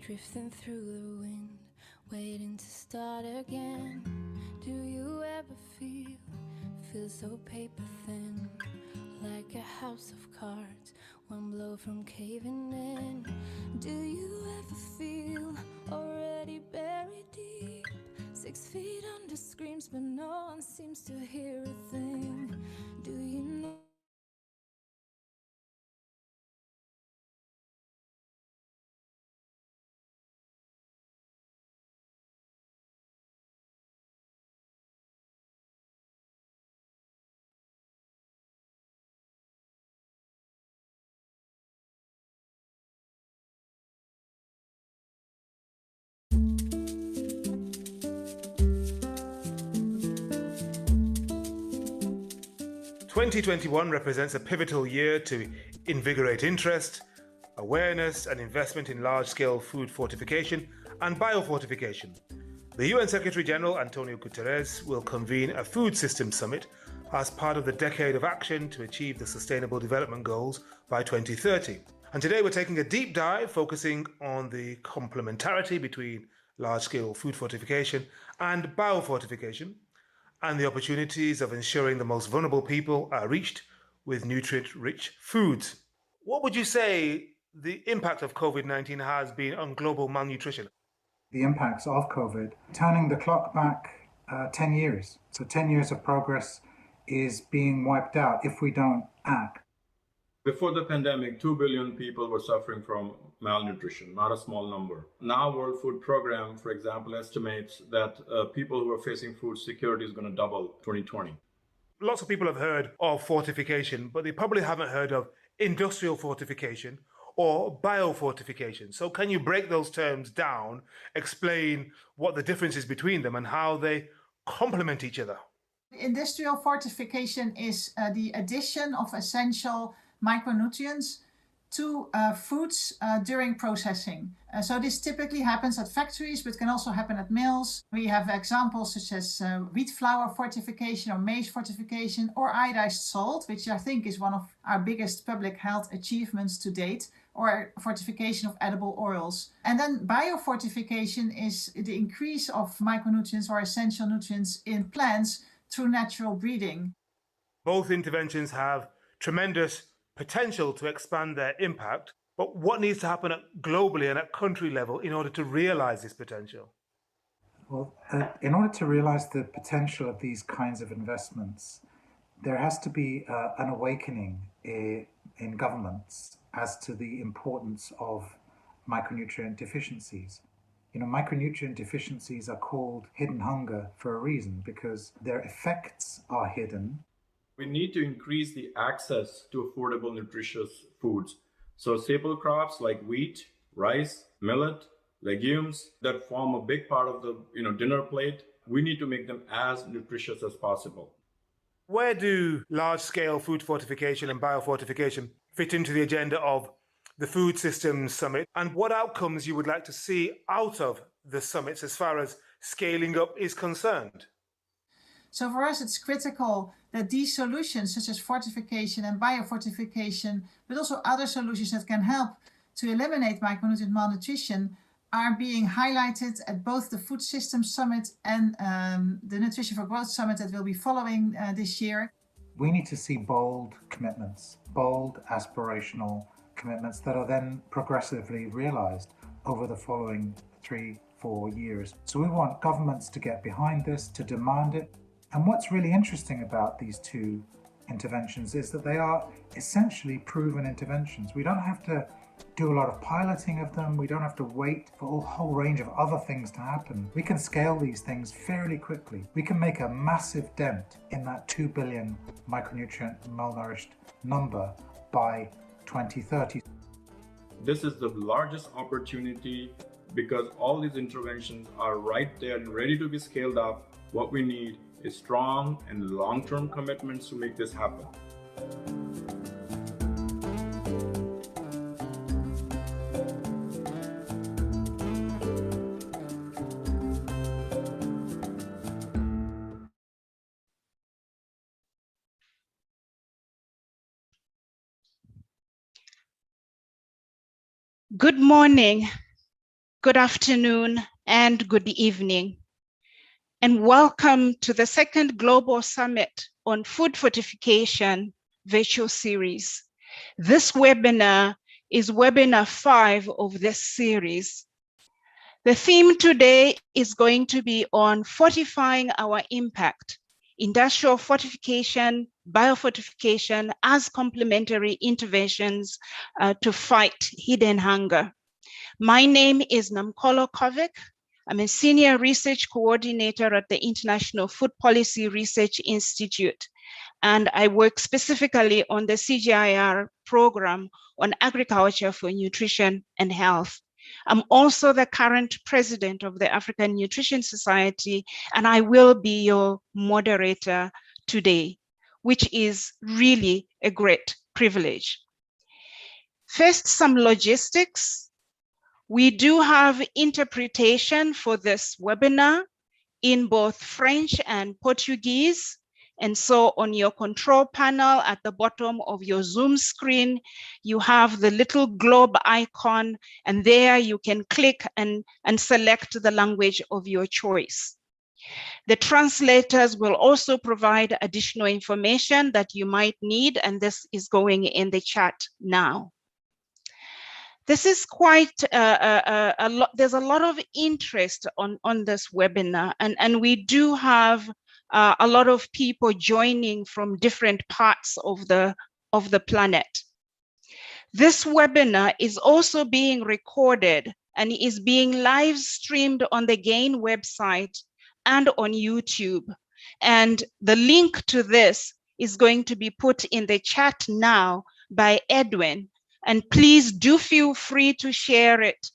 drifting through the wind, waiting to start again. Do you ever feel so paper thin, like a house of cards, one blow from caving in? Do you ever feel already buried deep, 6 feet under screams, but no one seems to hear a thing? Do you know? 2021 represents a pivotal year to invigorate interest, awareness, and investment in large-scale food fortification and biofortification. The UN Secretary-General Antonio Guterres will convene a food systems summit as part of the Decade of Action to achieve the Sustainable Development Goals by 2030. And today we're taking a deep dive focusing on the complementarity between large-scale food fortification and biofortification, and the opportunities of ensuring the most vulnerable people are reached with nutrient-rich foods. What would you say the impact of COVID-19 has been on global malnutrition? The impacts of COVID, turning the clock back 10 years. So 10 years of progress is being wiped out if we don't act. Before the pandemic, 2 billion people were suffering from malnutrition, not a small number. Now, World Food Program, for example, estimates that people who are facing food security is going to double 2020. Lots of people have heard of fortification, but they probably haven't heard of industrial fortification or biofortification. So can you break those terms down, explain what the difference is between them and how they complement each other? Industrial fortification is the addition of essential micronutrients to foods during processing. So this typically happens at factories, but can also happen at mills. We have examples such as wheat flour fortification or maize fortification or iodized salt, which I think is one of our biggest public health achievements to date, or fortification of edible oils. And then biofortification is the increase of micronutrients or essential nutrients in plants through natural breeding. Both interventions have tremendous potential to expand their impact, but what needs to happen globally and at country level in order to realize this potential? Well, in order to realize the potential of these kinds of investments, there has to be an awakening in governments as to the importance of micronutrient deficiencies. You know, micronutrient deficiencies are called hidden hunger for a reason, because their effects are hidden. We need to increase the access to affordable, nutritious foods. So staple crops like wheat, rice, millet, legumes that form a big part of the dinner plate, we need to make them as nutritious as possible. Where do large-scale food fortification and biofortification fit into the agenda of the Food Systems Summit, and what outcomes you would like to see out of the summits as far as scaling up is concerned? So for us, it's critical that these solutions, such as fortification and biofortification, but also other solutions that can help to eliminate micronutrient malnutrition, are being highlighted at both the Food Systems Summit and the Nutrition for Growth Summit that will be following this year. We need to see bold commitments, bold aspirational commitments that are then progressively realized over the following 3-4 years. So we want governments to get behind this, to demand it. And what's really interesting about these two interventions is that they are essentially proven interventions. We don't have to do a lot of piloting of them. We don't have to wait for a whole range of other things to happen. We can scale these things fairly quickly. We can make a massive dent in that 2 billion micronutrient malnourished number by 2030. This is the largest opportunity because all these interventions are right there and ready to be scaled up. What we need is strong and long-term commitments to make this happen. Good morning. good afternoon, and good evening, and welcome to the second Global Summit on Food Fortification virtual series. This webinar is webinar 5 of this series. The theme today is going to be on fortifying our impact, industrial fortification, biofortification as complementary interventions to fight hidden hunger. My name is Namkolo Kovic. I'm a senior research coordinator at the International Food Policy Research Institute, and I work specifically on the CGIAR program on agriculture for nutrition and health. I'm also the current president of the African Nutrition Society, and I will be your moderator today, which is really a great privilege. First, some logistics. We do have interpretation for this webinar in both French and Portuguese. And so on your control panel at the bottom of your Zoom screen, you have the little globe icon, and there you can click and select the language of your choice. The translators will also provide additional information that you might need, and this is going in the chat now. This is quite a lot. There's a lot of interest on this webinar, and we do have a lot of people joining from different parts of the planet. This webinar is also being recorded and is being live streamed on the GAIN website and on YouTube. And the link to this is going to be put in the chat now by Edwin. And please do feel free to share it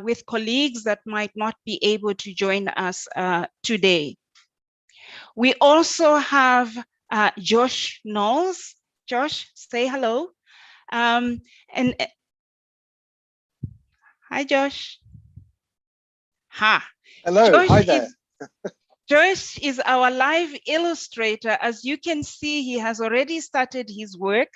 with colleagues that might not be able to join us today. We also have Josh Knowles. Josh, say hello. And hi, Josh. Ha. Hello, Josh hi there. Josh is our live illustrator. As you can see, he has already started his work.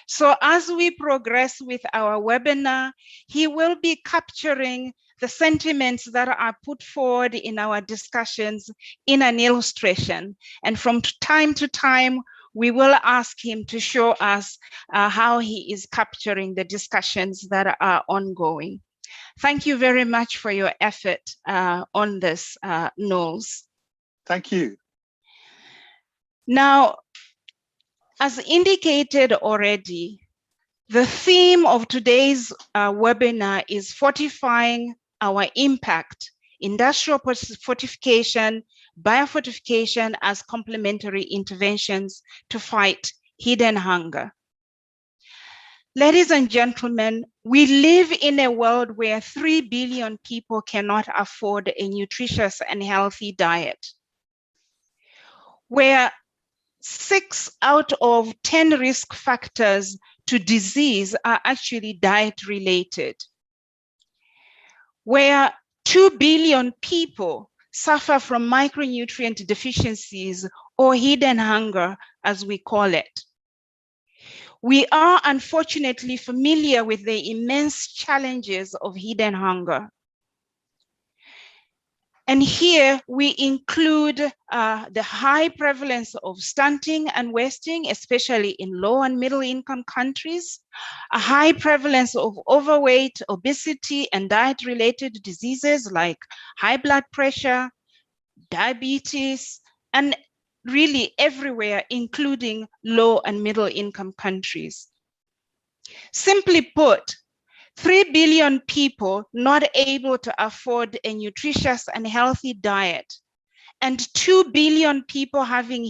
So as we progress with our webinar, he will be capturing the sentiments that are put forward in our discussions in an illustration. And from time to time, we will ask him to show us how he is capturing the discussions that are ongoing. Thank you very much for your effort on this, Knowles. Thank you. Now, as indicated already, the theme of today's webinar is fortifying our impact, industrial fortification, biofortification as complementary interventions to fight hidden hunger. Ladies and gentlemen, we live in a world where 3 billion people cannot afford a nutritious and healthy diet, where 6 out of 10 risk factors to disease are actually diet related, where 2 billion people suffer from micronutrient deficiencies or hidden hunger, as we call it. We are unfortunately familiar with the immense challenges of hidden hunger. And here we include the high prevalence of stunting and wasting, especially in low and middle income countries, a high prevalence of overweight, obesity, and diet-related diseases like high blood pressure, diabetes, and really everywhere, including low and middle income countries. Simply put, 3 billion people not able to afford a nutritious and healthy diet, and 2 billion people having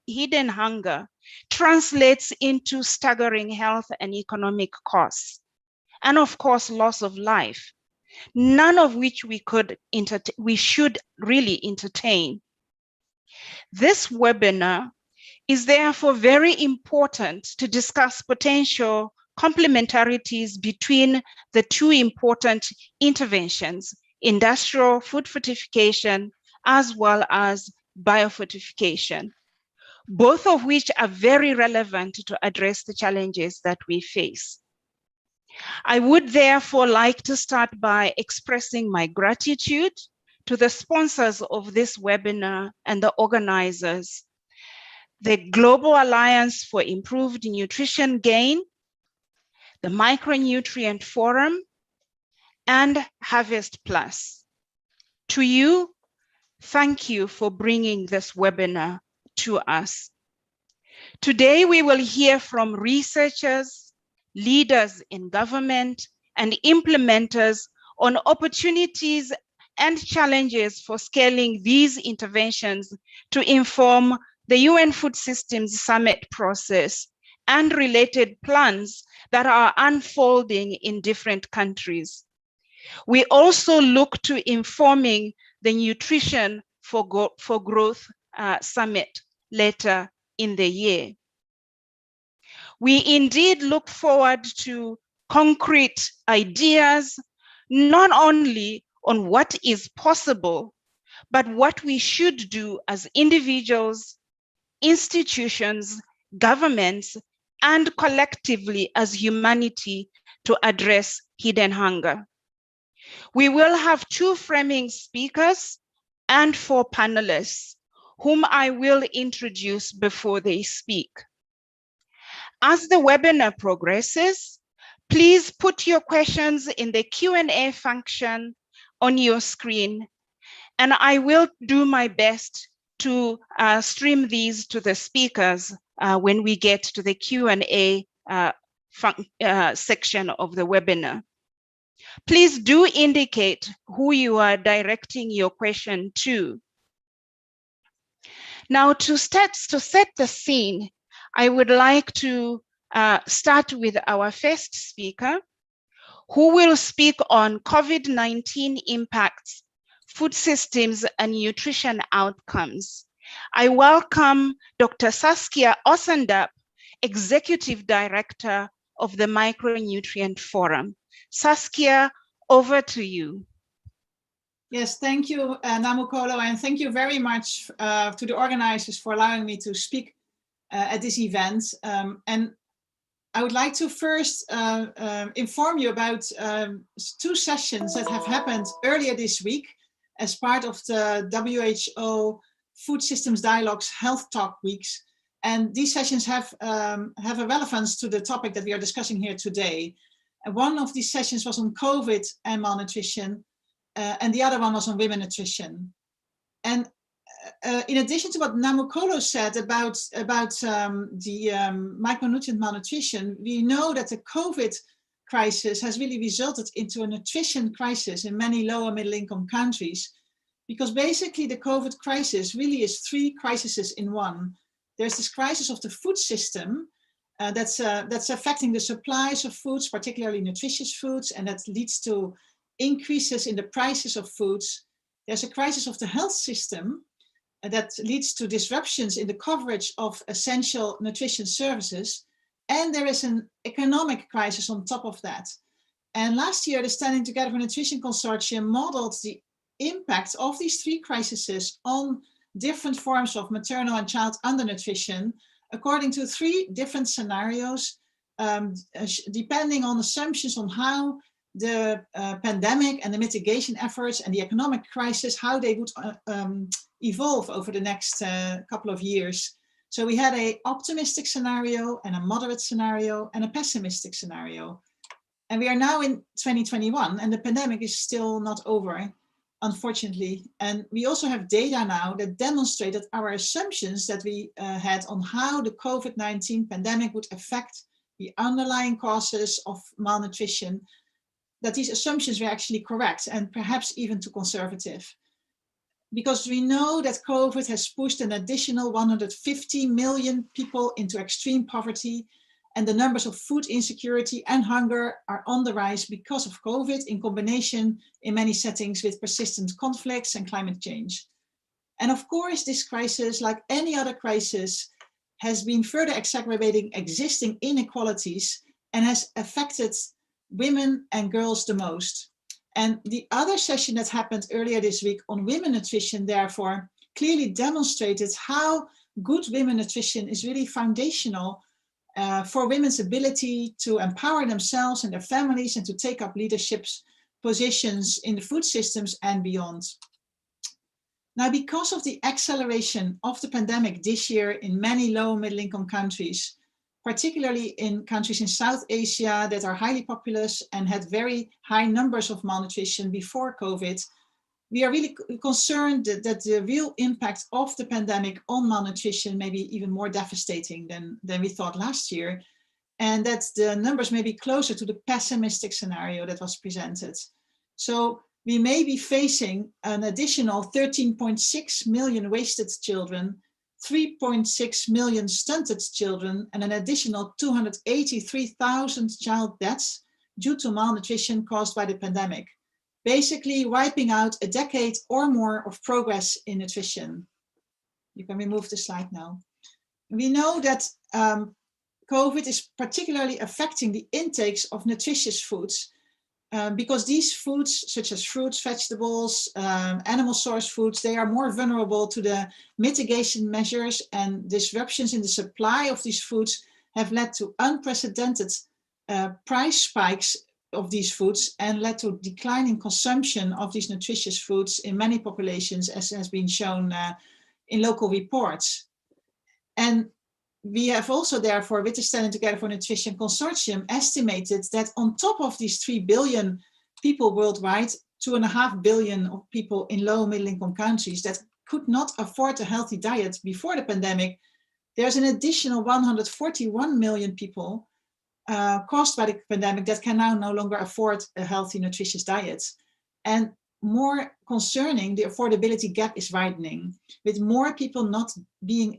hidden hunger translates into staggering health and economic costs. And of course, loss of life, none of which we should really entertain. This webinar is therefore very important to discuss potential complementarities between the two important interventions, industrial food fortification as well as biofortification, both of which are very relevant to address the challenges that we face. I would therefore like to start by expressing my gratitude to the sponsors of this webinar and the organizers, the Global Alliance for Improved Nutrition Gain, the Micronutrient Forum, and Harvest Plus. To you, thank you for bringing this webinar to us. Today, we will hear from researchers, leaders in government, and implementers on opportunities and challenges for scaling these interventions to inform the UN Food Systems Summit process and related plans that are unfolding in different countries. We also look to informing the Nutrition for Growth Summit later in the year. We indeed look forward to concrete ideas, not only on what is possible, but what we should do as individuals, institutions, governments, and collectively as humanity to address hidden hunger. We will have 2 framing speakers and 4 panelists, whom I will introduce before they speak. As the webinar progresses, please put your questions in the Q&A function on your screen, and I will do my best to stream these to the speakers when we get to the Q&A section of the webinar. Please do indicate who you are directing your question to. Now, to set the scene, I would like to start with our first speaker, who will speak on COVID-19 impacts, food systems, and nutrition outcomes. I welcome Dr. Saskia Ossendap, Executive Director of the Micronutrient Forum. Saskia, over to you. Yes, thank you, Namukolo, and thank you very much to the organizers for allowing me to speak at this event. And I would like to first inform you about 2 sessions that have happened earlier this week as part of the WHO Food Systems Dialogues Health Talk Weeks. And these sessions have a relevance to the topic that we are discussing here today. And one of these sessions was on COVID and malnutrition, and the other one was on women nutrition. And in addition to what Namukolo said about the micronutrient malnutrition, we know that the COVID crisis has really resulted into a nutrition crisis in many lower middle income countries, because basically the COVID crisis really is 3 crises in one. There's this crisis of the food system that's affecting the supplies of foods, particularly nutritious foods, and that leads to increases in the prices of foods. There's a crisis of the health system that leads to disruptions in the coverage of essential nutrition services. And there is an economic crisis on top of that. And last year, the Standing Together for Nutrition Consortium modeled the impact of these 3 crises on different forms of maternal and child undernutrition according to 3 different scenarios, depending on assumptions on how the pandemic and the mitigation efforts and the economic crisis, how they would evolve over the next couple of years. So we had an optimistic scenario and a moderate scenario and a pessimistic scenario. And we are now in 2021 and the pandemic is still not over, unfortunately. And we also have data now that demonstrate that our assumptions that we had on how the COVID-19 pandemic would affect the underlying causes of malnutrition, that these assumptions were actually correct and perhaps even too conservative. Because we know that COVID has pushed an additional 150 million people into extreme poverty, and the numbers of food insecurity and hunger are on the rise because of COVID, in combination in many settings with persistent conflicts and climate change. And of course, this crisis, like any other crisis, has been further exacerbating existing inequalities and has affected women and girls the most. And the other session that happened earlier this week on women nutrition, therefore, clearly demonstrated how good women nutrition is really foundational for women's ability to empower themselves and their families and to take up leadership positions in the food systems and beyond. Now, because of the acceleration of the pandemic this year in many low and middle income countries, particularly in countries in South Asia that are highly populous and had very high numbers of malnutrition before COVID, we are really concerned that the real impact of the pandemic on malnutrition may be even more devastating than we thought last year, and that the numbers may be closer to the pessimistic scenario that was presented. So we may be facing an additional 13.6 million wasted children, 3.6 million stunted children, and an additional 283,000 child deaths due to malnutrition caused by the pandemic, basically wiping out a decade or more of progress in nutrition. You can remove the slide now. We know that COVID is particularly affecting the intakes of nutritious foods because these foods, such as fruits, vegetables, animal source foods, they are more vulnerable to the mitigation measures, and disruptions in the supply of these foods have led to unprecedented price spikes of these foods and led to declining consumption of these nutritious foods in many populations, as has been shown in local reports. And we have also, therefore, with the Standing Together for Nutrition Consortium, estimated that on top of these 3 billion people worldwide, 2.5 billion of people in low and middle income countries that could not afford a healthy diet before the pandemic, there's an additional 141 million people caused by the pandemic that can now no longer afford a healthy, nutritious diet. And more concerning, the affordability gap is widening, with more people not being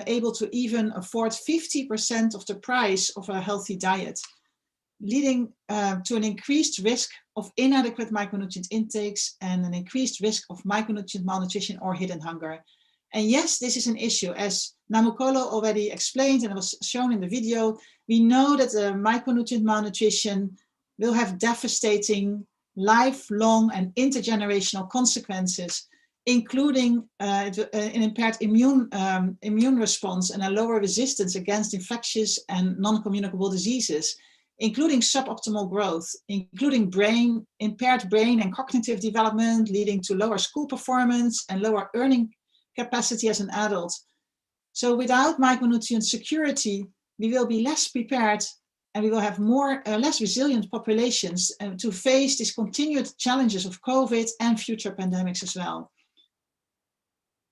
able to even afford 50% of the price of a healthy diet, leading to an increased risk of inadequate micronutrient intakes and an increased risk of micronutrient malnutrition or hidden hunger. And yes, this is an issue. As Namukolo already explained and it was shown in the video, we know that micronutrient malnutrition will have devastating lifelong and intergenerational consequences, including an impaired immune response and a lower resistance against infectious and non-communicable diseases, including suboptimal growth, including impaired brain and cognitive development, leading to lower school performance and lower earning capacity as an adult. So without micronutrient security, we will be less prepared and we will have less resilient populations to face these continued challenges of COVID and future pandemics as well.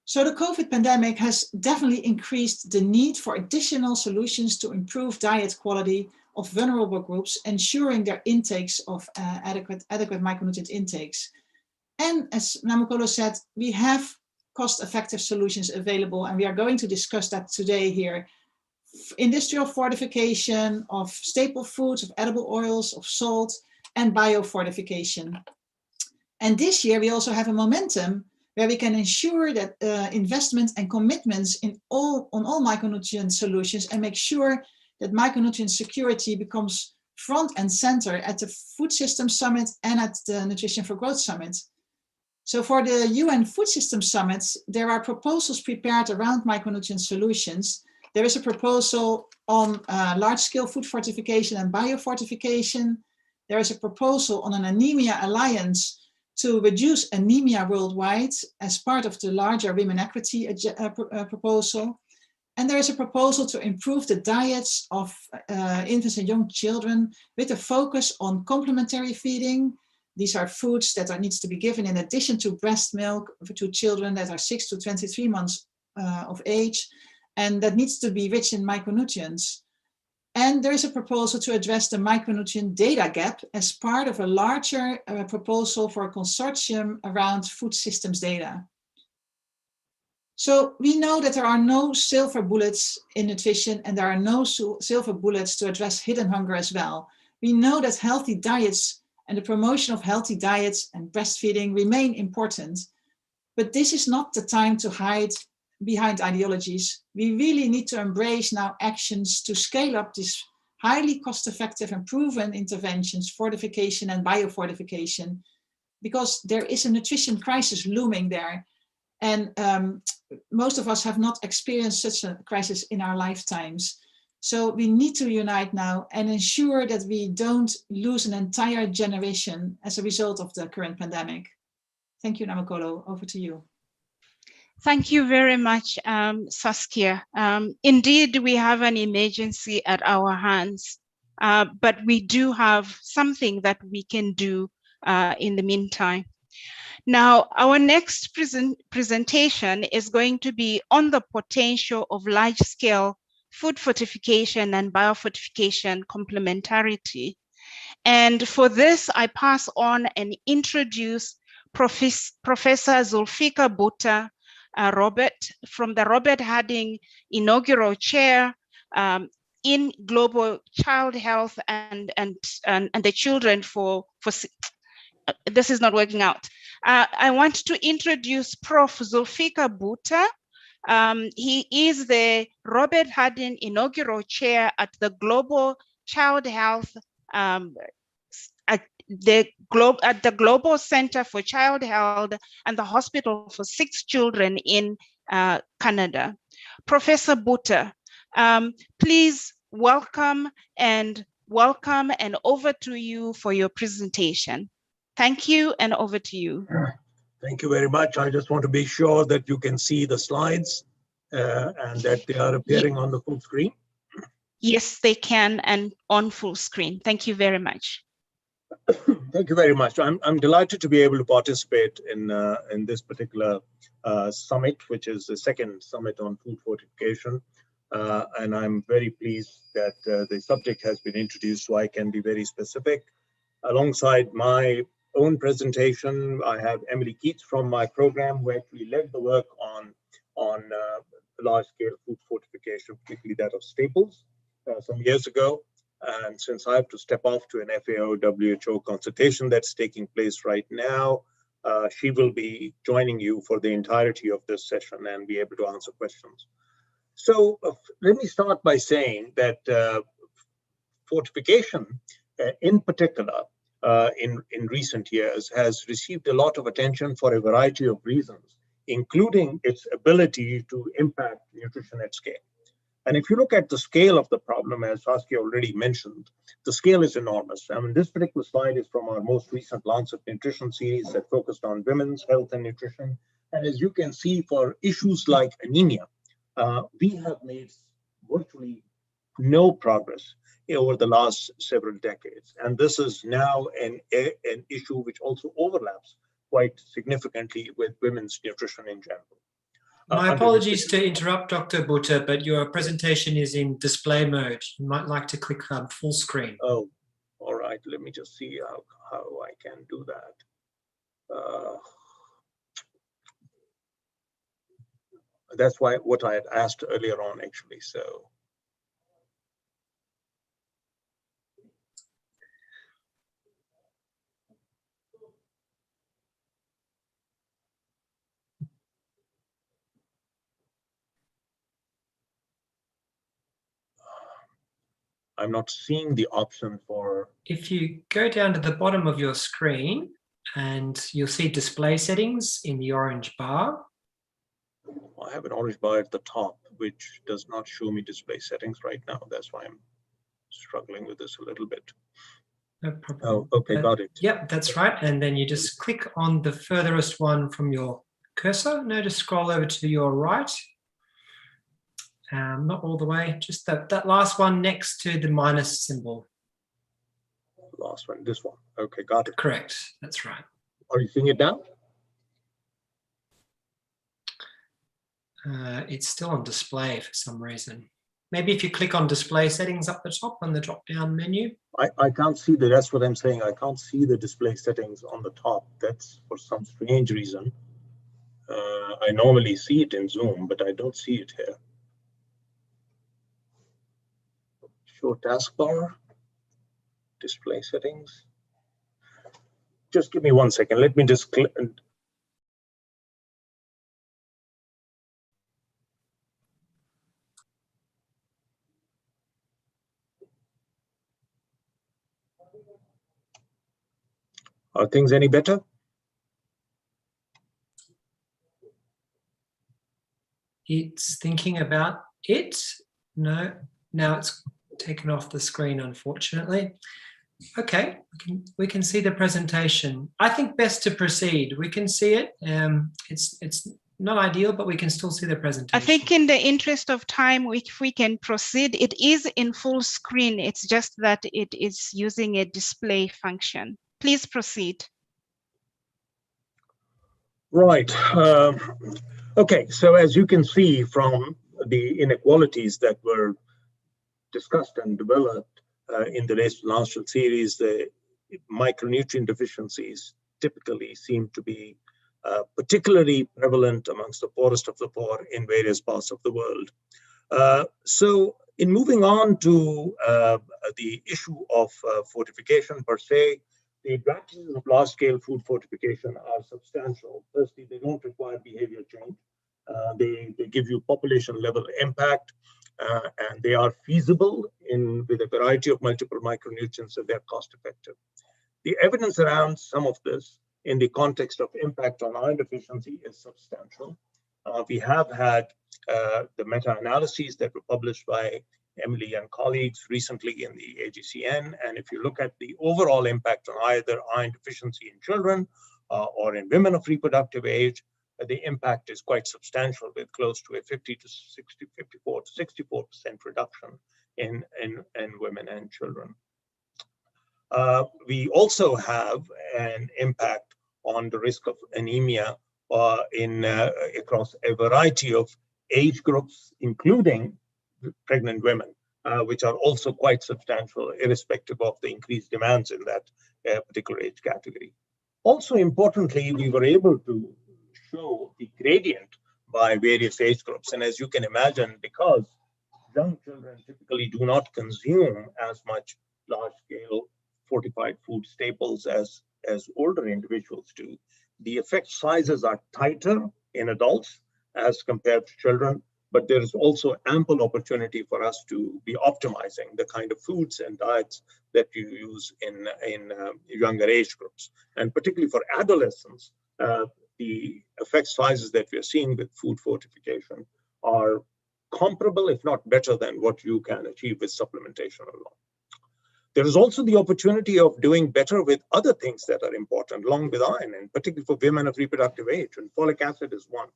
So the COVID pandemic has definitely increased the need for additional solutions to improve diet quality of vulnerable groups, ensuring their intakes of adequate micronutrient intakes. And as Namukolo said, we have cost-effective solutions available, and we are going to discuss that today here. Industrial fortification of staple foods, of edible oils, of salt, and biofortification. And this year we also have a momentum where we can ensure that investment and commitments on all micronutrient solutions, and make sure that micronutrient security becomes front and center at the Food Systems Summit and at the Nutrition for Growth Summit. So for the UN Food Systems Summit, there are proposals prepared around micronutrient solutions. There is a proposal on large-scale food fortification and biofortification. There is a proposal on an anemia alliance to reduce anemia worldwide as part of the larger women equity proposal. And there is a proposal to improve the diets of infants and young children with a focus on complementary feeding. These are foods that needs to be given in addition to breast milk to children that are 6 to 23 months of age, and that needs to be rich in micronutrients. And there is a proposal to address the micronutrient data gap as part of a larger proposal for a consortium around food systems data. So we know that there are no silver bullets in nutrition, and there are no silver bullets to address hidden hunger as well. We know that healthy diets and the promotion of healthy diets and breastfeeding remain important, but this is not the time to hide behind ideologies. We really need to embrace now actions to scale up these highly cost-effective and proven interventions, fortification and biofortification, because there is a nutrition crisis looming there. And most of us have not experienced such a crisis in our lifetimes. So we need to unite now and ensure that we don't lose an entire generation as a result of the current pandemic. Thank you, Namakolo. Over to you. Thank you very much, Saskia. Indeed, we have an emergency at our hands, but we do have something that we can do in the meantime. Now, our next presentation is going to be on the potential of large-scale food fortification and biofortification complementarity. And for this, I pass on and introduce Professor Zulfikar Bhutta Robert from the Robert Harding inaugural chair in global child health and the children for this is not working out. I want to introduce Prof. Zulfikar Bhutta. He is the Robert Harding inaugural chair at the Global Child Health at the Global Center for Child Health and the Hospital for Sick Children in Canada. Professor Bhutta, please welcome and over to you for your presentation. Thank you, and over to you. Thank you very much. I just want to be sure that you can see the slides and that they are appearing on the full screen. Yes, they can, and on full screen. Thank you very much. Thank you very much. I'm delighted to be able to participate in this particular summit, which is the second summit on food fortification. And I'm very pleased that the subject has been introduced, so I can be very specific. Alongside my own presentation, I have Emily Keats from my program, who actually led the work on large-scale food fortification, particularly that of staples, some years ago. And since I have to step off to an FAO-WHO consultation that's taking place right now, she will be joining you for the entirety of this session and be able to answer questions. So let me start by saying that fortification in particular in recent years has received a lot of attention for a variety of reasons, including its ability to impact nutrition at scale. And if you look at the scale of the problem, as Saskia already mentioned, the scale is enormous. I mean, this particular slide is from our most recent Lancet Nutrition series that focused on women's health and nutrition. And as you can see, for issues like anemia, we have made virtually no progress over the last several decades. And this is now an issue which also overlaps quite significantly with women's nutrition in general. My apologies to interrupt, Dr. Bhutta, but your presentation is in display mode. You might like to click on full screen. Oh, all right. Let me just see how I can do that. That's what I had asked earlier on, actually. So. I'm not seeing the option for. If you go down to the bottom of your screen and you'll see display settings in the orange bar. I have an orange bar at the top, which does not show me display settings right now. That's why I'm struggling with this a little bit. No problem. Oh, okay, got it. Yep, that's right. And then you just click on the furthest one from your cursor. Now just scroll over to your right. Not all the way, just that last one next to the minus symbol. Last one, this one. Okay, got it. Correct, that's right. Are you seeing it now? It's still on display for some reason. Maybe if you click on display settings up the top on the drop-down menu. I can't see that. That's what I'm saying. I can't see the display settings on the top. That's for some strange reason. I normally see it in Zoom, but I don't see it here. Show taskbar, display settings. Just give me 1 second. Let me just click. Are things any better? It's thinking about it. No, Now it's taken off the screen, unfortunately. Okay, we can see the presentation. I think best to proceed. We can see it. It's not ideal, but we can still see the presentation. I think in the interest of time, if we can proceed, it is in full screen. It's just that it is using a display function. Please proceed. Right. Okay, so as you can see from the inequalities that were discussed and developed in the last series, the micronutrient deficiencies typically seem to be particularly prevalent amongst the poorest of the poor in various parts of the world. So in moving on to the issue of fortification per se, the advantages of large-scale food fortification are substantial. Firstly, they don't require behavior change. They give you population-level impact, and they are feasible with a variety of multiple micronutrients, and they're cost-effective. The evidence around some of this in the context of impact on iron deficiency is substantial. We have had the meta-analyses that were published by Emily and colleagues recently in the AGCN. And if you look at the overall impact on either iron deficiency in children or in women of reproductive age, the impact is quite substantial, with close to a 54 to 64% reduction in women and children. We also have an impact on the risk of anemia across a variety of age groups, including pregnant women, which are also quite substantial, irrespective of the increased demands in that particular age category. Also importantly, we were able to show the gradient by various age groups. And as you can imagine, because young children typically do not consume as much large-scale fortified food staples as older individuals do, the effect sizes are tighter in adults as compared to children, but there is also ample opportunity for us to be optimizing the kind of foods and diets that you use in younger age groups. And particularly for adolescents, the effect sizes that we are seeing with food fortification are comparable, if not better, than what you can achieve with supplementation alone. There is also the opportunity of doing better with other things that are important, along with iron, and particularly for women of reproductive age, and folic acid is one.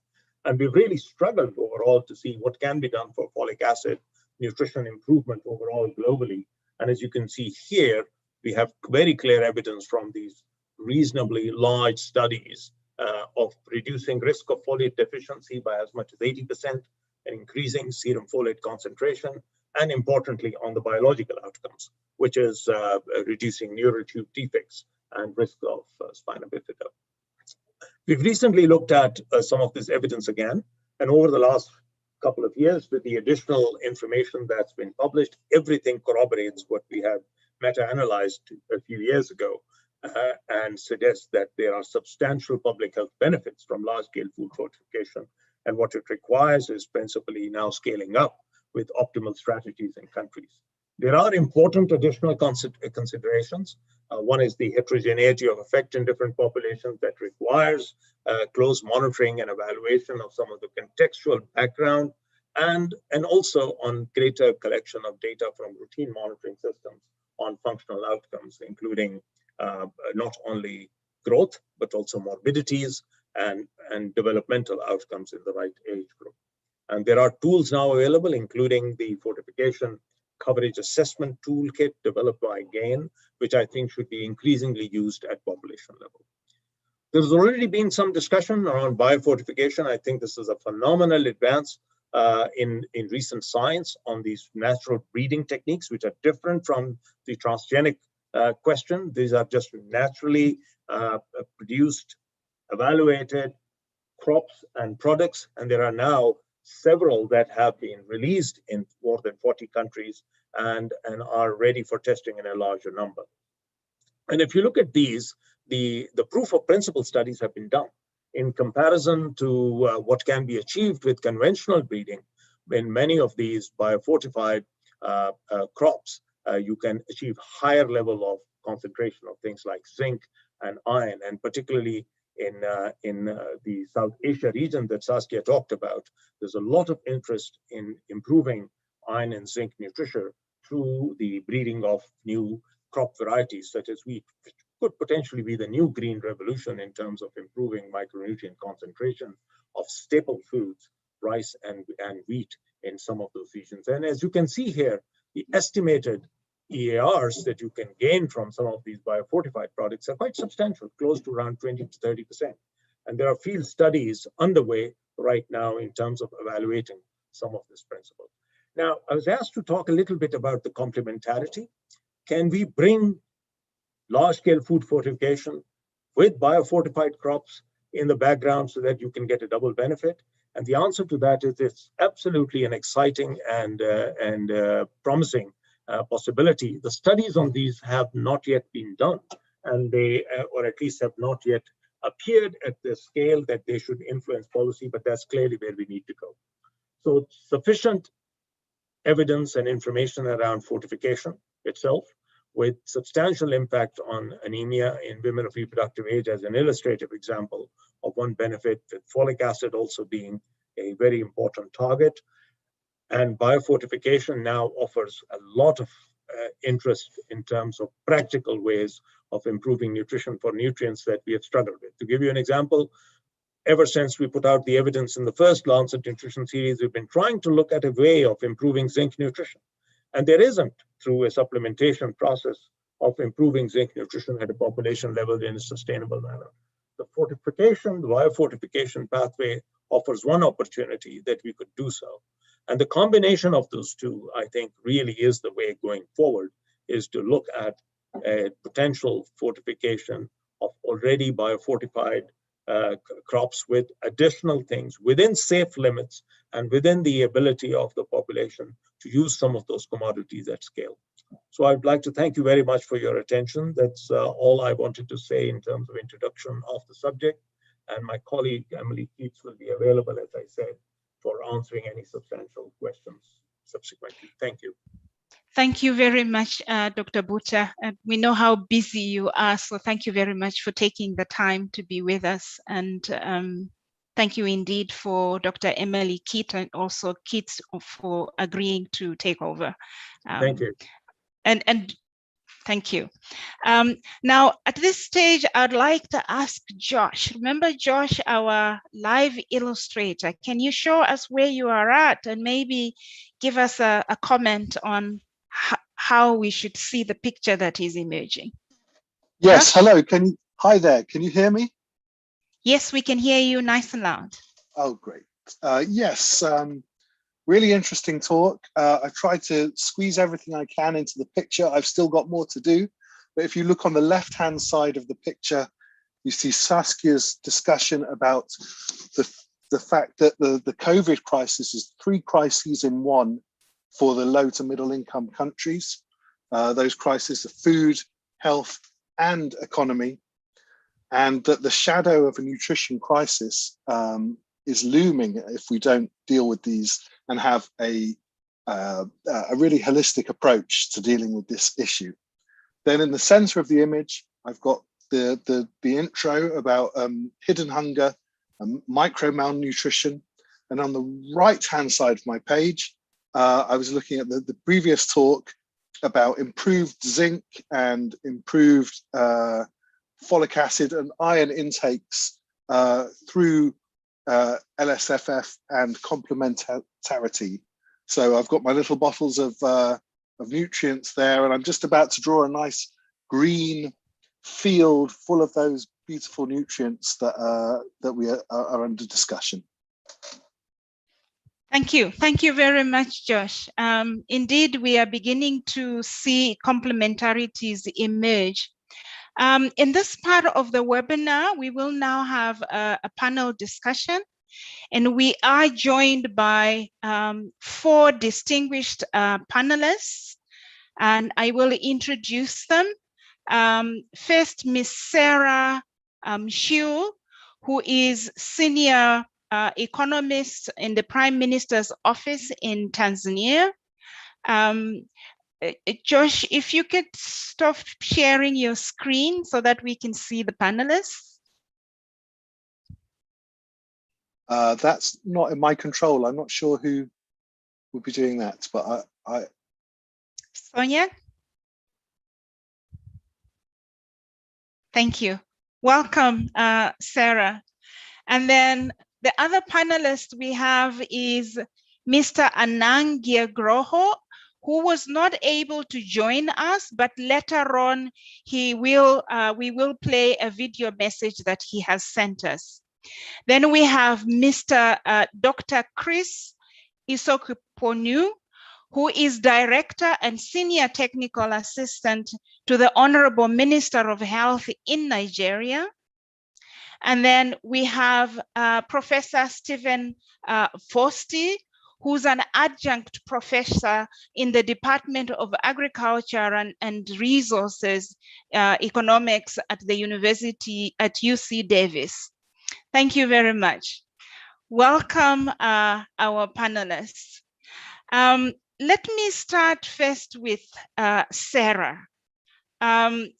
And we've really struggled overall to see what can be done for folic acid nutrition improvement overall globally. And as you can see here, we have very clear evidence from these reasonably large studies of reducing risk of folate deficiency by as much as 80% and increasing serum folate concentration, and importantly on the biological outcomes, which is reducing neural tube defects and risk of spina bifida. We've recently looked at some of this evidence again, and over the last couple of years, with the additional information that's been published, everything corroborates what we had meta-analyzed a few years ago and suggests that there are substantial public health benefits from large-scale food fortification, and what it requires is principally now scaling up with optimal strategies in countries. There are important additional considerations. One is the heterogeneity of effect in different populations that requires close monitoring and evaluation of some of the contextual background, and also on greater collection of data from routine monitoring systems on functional outcomes, including not only growth, but also morbidities and developmental outcomes in the right age group. And there are tools now available, including the Fortification Coverage Assessment Toolkit developed by GAIN, which I think should be increasingly used at population level. There's already been some discussion around biofortification. I think this is a phenomenal advance in recent science on these natural breeding techniques, which are different from the transgenic question. These are just naturally produced, evaluated crops and products, and there are now several that have been released in more than 40 countries and are ready for testing in a larger number. And if you look at these, the proof of principle studies have been done in comparison to what can be achieved with conventional breeding. In many of these biofortified crops, you can achieve higher level of concentration of things like zinc and iron, and particularly in the South Asia region that Saskia talked about, there's a lot of interest in improving iron and zinc nutrition through the breeding of new crop varieties such as wheat, which could potentially be the new green revolution in terms of improving micronutrient concentration of staple foods, rice and wheat in some of those regions. And as you can see here, the estimated EARs that you can gain from some of these biofortified products are quite substantial, close to around 20 to 30%. And there are field studies underway right now in terms of evaluating some of this principle. Now, I was asked to talk a little bit about the complementarity. Can we bring large-scale food fortification with biofortified crops in the background so that you can get a double benefit? And the answer to that is it's absolutely an exciting and promising possibility. The studies on these have not yet been done, and they, or at least have not yet appeared at the scale that they should influence policy, but that's clearly where we need to go. So sufficient evidence and information around fortification itself, with substantial impact on anemia in women of reproductive age as an illustrative example of one benefit, with folic acid also being a very important target. And biofortification now offers a lot of interest in terms of practical ways of improving nutrition for nutrients that we have struggled with. To give you an example, ever since we put out the evidence in the first Lancet Nutrition series, we've been trying to look at a way of improving zinc nutrition. And there isn't, through a supplementation process, of improving zinc nutrition at a population level in a sustainable manner. The fortification, the biofortification pathway offers one opportunity that we could do so. And the combination of those two, I think, really is the way going forward, is to look at a potential fortification of already biofortified crops with additional things within safe limits and within the ability of the population to use some of those commodities at scale. So I'd like to thank you very much for your attention. That's all I wanted to say in terms of introduction of the subject. And my colleague, Emily Keats, will be available, as I said, for answering any substantial questions subsequently. Thank you. Thank you very much, Dr. Butta. We know how busy you are, so thank you very much for taking the time to be with us. And thank you indeed for Dr. Emily Keats and also Keats for agreeing to take over. Thank you. And thank you. Now, at this stage, I'd like to ask Josh. Remember Josh, our live illustrator. Can you show us where you are at and maybe give us a comment on how we should see the picture that is emerging? Yes, Josh? hello. Hi there. Can you hear me? Yes, we can hear you nice and loud. Oh, great. Yes, really interesting talk. I've tried to squeeze everything I can into the picture. I've still got more to do. But if you look on the left-hand side of the picture, you see Saskia's discussion about the fact that the COVID crisis is 3 crises in one for the low to middle income countries. Those crises are food, health, and economy. And that the shadow of a nutrition crisis is looming if we don't deal with these and have a really holistic approach to dealing with this issue. Then in the center of the image, I've got the intro about hidden hunger and micro malnutrition. And on the right-hand side of my page, I was looking at the previous talk about improved zinc and improved folic acid and iron intakes through LSFF and complementarity. So I've got my little bottles of nutrients there, and I'm just about to draw a nice green field full of those beautiful nutrients that we are under discussion. Thank you. Thank you very much, Josh. Indeed, we are beginning to see complementarities emerge. In this part of the webinar, we will now have a panel discussion, and we are joined by 4 distinguished panelists, and I will introduce them. First, Ms. Sarah Shiu, who is Senior Economist in the Prime Minister's Office in Tanzania. Josh, if you could stop sharing your screen so that we can see the panelists. That's not in my control. I'm not sure who would be doing that. But Sonia? Thank you. Welcome, Sarah. And then the other panelist we have is Mr. Anangia Groho, who was not able to join us, but later on we will play a video message that he has sent us. Then we have Mr. Dr. Chris Isokuponu, who is Director and Senior Technical Assistant to the Honorable Minister of Health in Nigeria. And then we have Professor Stephen Fosti, who's an adjunct professor in the Department of Agriculture and Resources Economics at the University at UC Davis. Thank you very much. Welcome our panelists. Let me start first with Sarah. I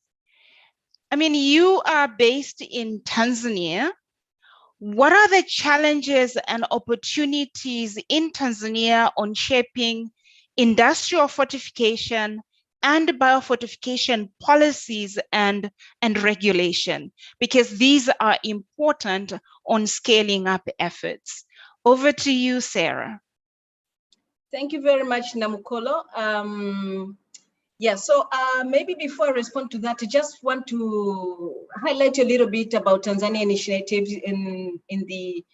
mean, you are based in Tanzania. What are the challenges and opportunities in Tanzania on shaping industrial fortification and biofortification policies and regulation? Because these are important on scaling up efforts. Over to you, Sarah. Thank you very much, Namukolo. Yeah, so maybe before I respond to that, I just want to highlight a little bit about Tanzania initiatives in the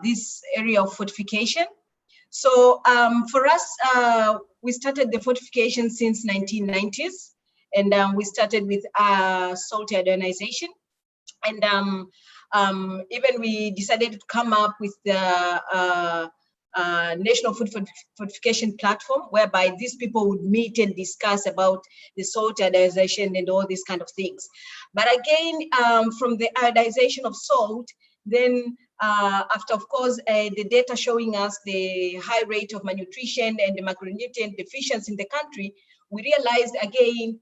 this area of fortification. So for us, we started the fortification since 1990s, and we started with salt iodinization, and even we decided to come up with the National Food Fortification Platform, whereby these people would meet and discuss about the salt iodization and all these kind of things. But again, from the iodization of salt, then after, of course, the data showing us the high rate of malnutrition and the macronutrient deficiency in the country, we realized again,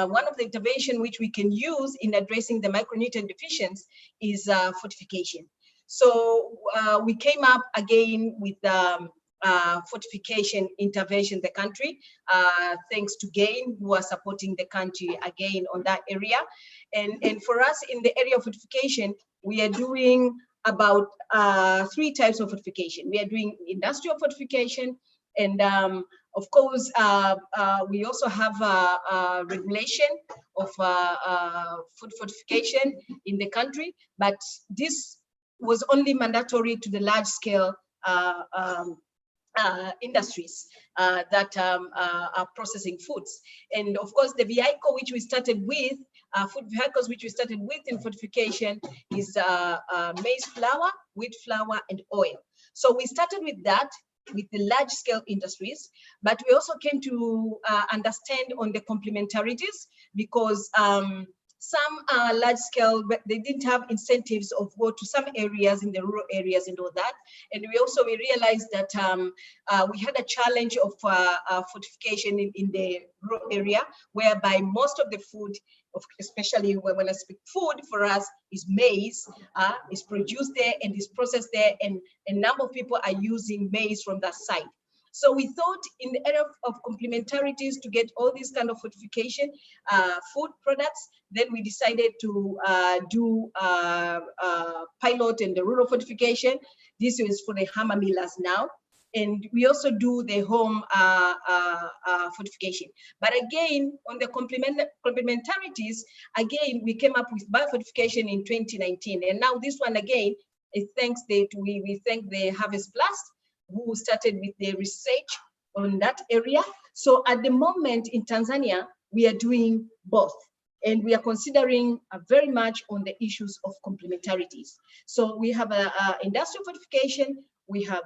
one of the interventions which we can use in addressing the macronutrient deficiency is fortification. So we came up again with fortification intervention in the country, thanks to GAIN, who are supporting the country again on that area. And for us in the area of fortification, we are doing about 3 types of fortification. We are doing industrial fortification, and of course, we also have a regulation of food fortification in the country, but this was only mandatory to the large scale industries that are processing foods. And of course, the vehicle which we started with, food vehicles which we started with in fortification is maize flour, wheat flour, and oil. So we started with that, with the large scale industries, but we also came to understand on the complementarities, because some large scale, but they didn't have incentives of go to some areas in the rural areas and all that. And we realized that we had a challenge of fortification in the rural area, whereby most of the food, especially when I speak food, for us is maize, is produced there and is processed there, and a number of people are using maize from that side. So we thought in the area of complementarities to get all these kind of fortification food products, then we decided to do pilot in the rural fortification. This is for the hammer millers now. And we also do the home fortification. But again, on the complementarities, again, we came up with biofortification in 2019. And now this one again, is thanks we thank the Harvest Plus, who started with the research on that area. So at the moment in Tanzania, we are doing both. And we are considering very much on the issues of complementarities. So we have industrial fortification, we have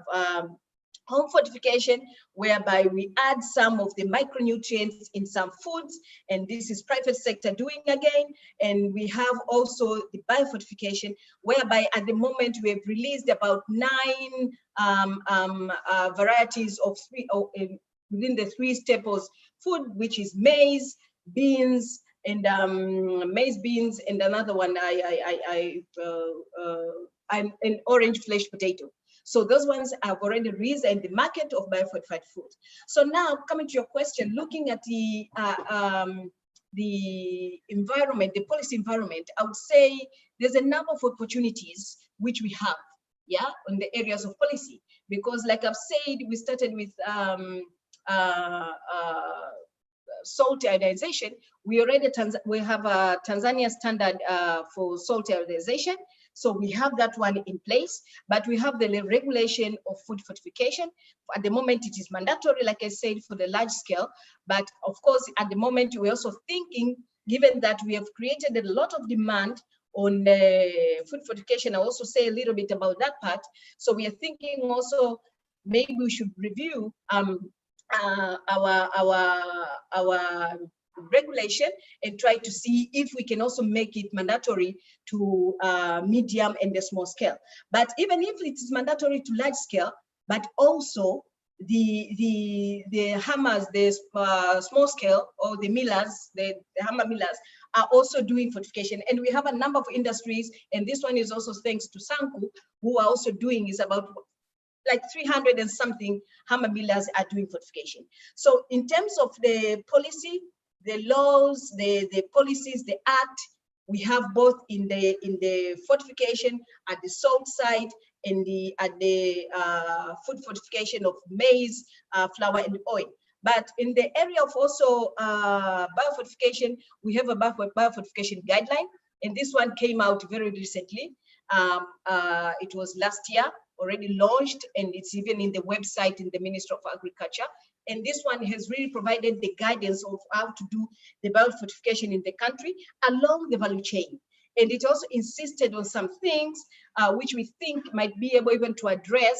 home fortification, whereby we add some of the micronutrients in some foods, and this is private sector doing again. And we have also the biofortification, whereby at the moment we have released about 9 varieties of within the 3 staples food, which is maize, beans, and maize beans, and another one, an orange flesh potato. So those ones have already risen the market of biofortified food. So now coming to your question, looking at the environment, the policy environment, I would say there's a number of opportunities which we have, yeah, on the areas of policy. Because like I've said, we started with salt iodization. We already have a Tanzania standard for salt iodization. So we have that one in place, but we have the regulation of food fortification. At the moment, it is mandatory, like I said, for the large scale. But of course, at the moment, we're also thinking, given that we have created a lot of demand on food fortification, I'll also say a little bit about that part. So we are thinking also, maybe we should review our regulation and try to see if we can also make it mandatory to medium and the small scale. But even if it is mandatory to large scale, but also the hammers, the small scale, or the millers, the hammer millers are also doing fortification. And we have a number of industries, and this one is also thanks to Sanku, who are also doing, is about like 300 and something hammer millers are doing fortification. So in terms of the policy, the laws, the policies, the act, we have both in the fortification at the salt side and at the food fortification of maize, flour, and oil. But in the area of also biofortification, we have a biofortification guideline, and this one came out very recently. It was last year, already launched, and it's even in the website in the Ministry of Agriculture. And this one has really provided the guidance of how to do the biofortification in the country along the value chain. And it also insisted on some things which we think might be able even to address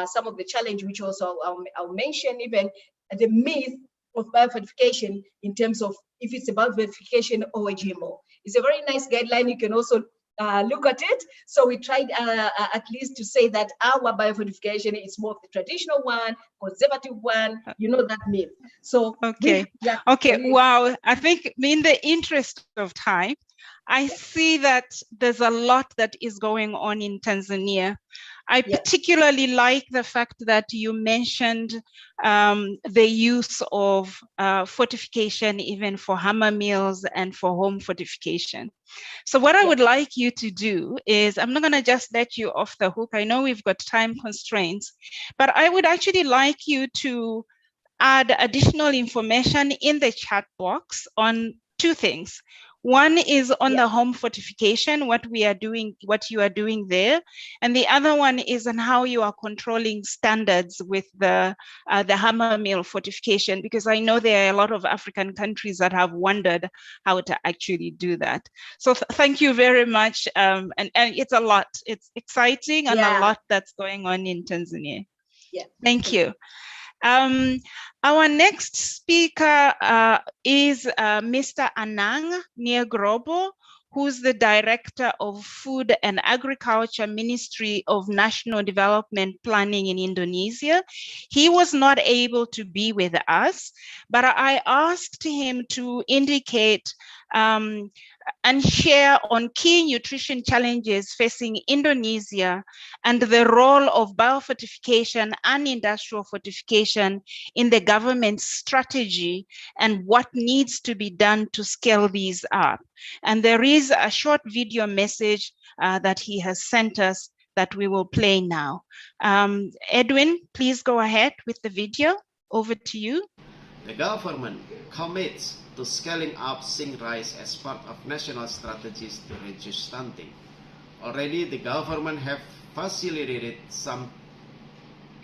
some of the challenge, which also I'll mention, even the myth of biofortification in terms of if it's about verification or a GMO. It's a very nice guideline. You can also look at it. So we tried at least to say that our biofortification is more of the traditional one, conservative one, you know, that myth. So okay, wow. I think in the interest of time, I see that there's a lot that is going on in Tanzania. I particularly like the fact that you mentioned the use of fortification even for hammer mills and for home fortification. So what I would like you to do is, I'm not going to just let you off the hook. I know we've got time constraints, but I would actually like you to add additional information in the chat box on two things. One is on the home fortification, what we are doing, what you are doing there. And the other one is on how you are controlling standards with the hammer mill fortification, because I know there are a lot of African countries that have wondered how to actually do that. So thank you very much. And it's a lot, it's exciting and a lot that's going on in Tanzania. Thank you. Our next speaker is Mr. Anang Niegrobo, who's the Director of Food and Agriculture Ministry of National Development Planning in Indonesia. He was not able to be with us, but I asked him to indicate and share on key nutrition challenges facing Indonesia and the role of biofortification and industrial fortification in the government's strategy and what needs to be done to scale these up. And there is a short video message that he has sent us that we will play now. Edwin, please go ahead with the video. Over to you. The government commits to scaling up zinc rice as part of national strategies to reduce stunting. Already, the government have facilitated some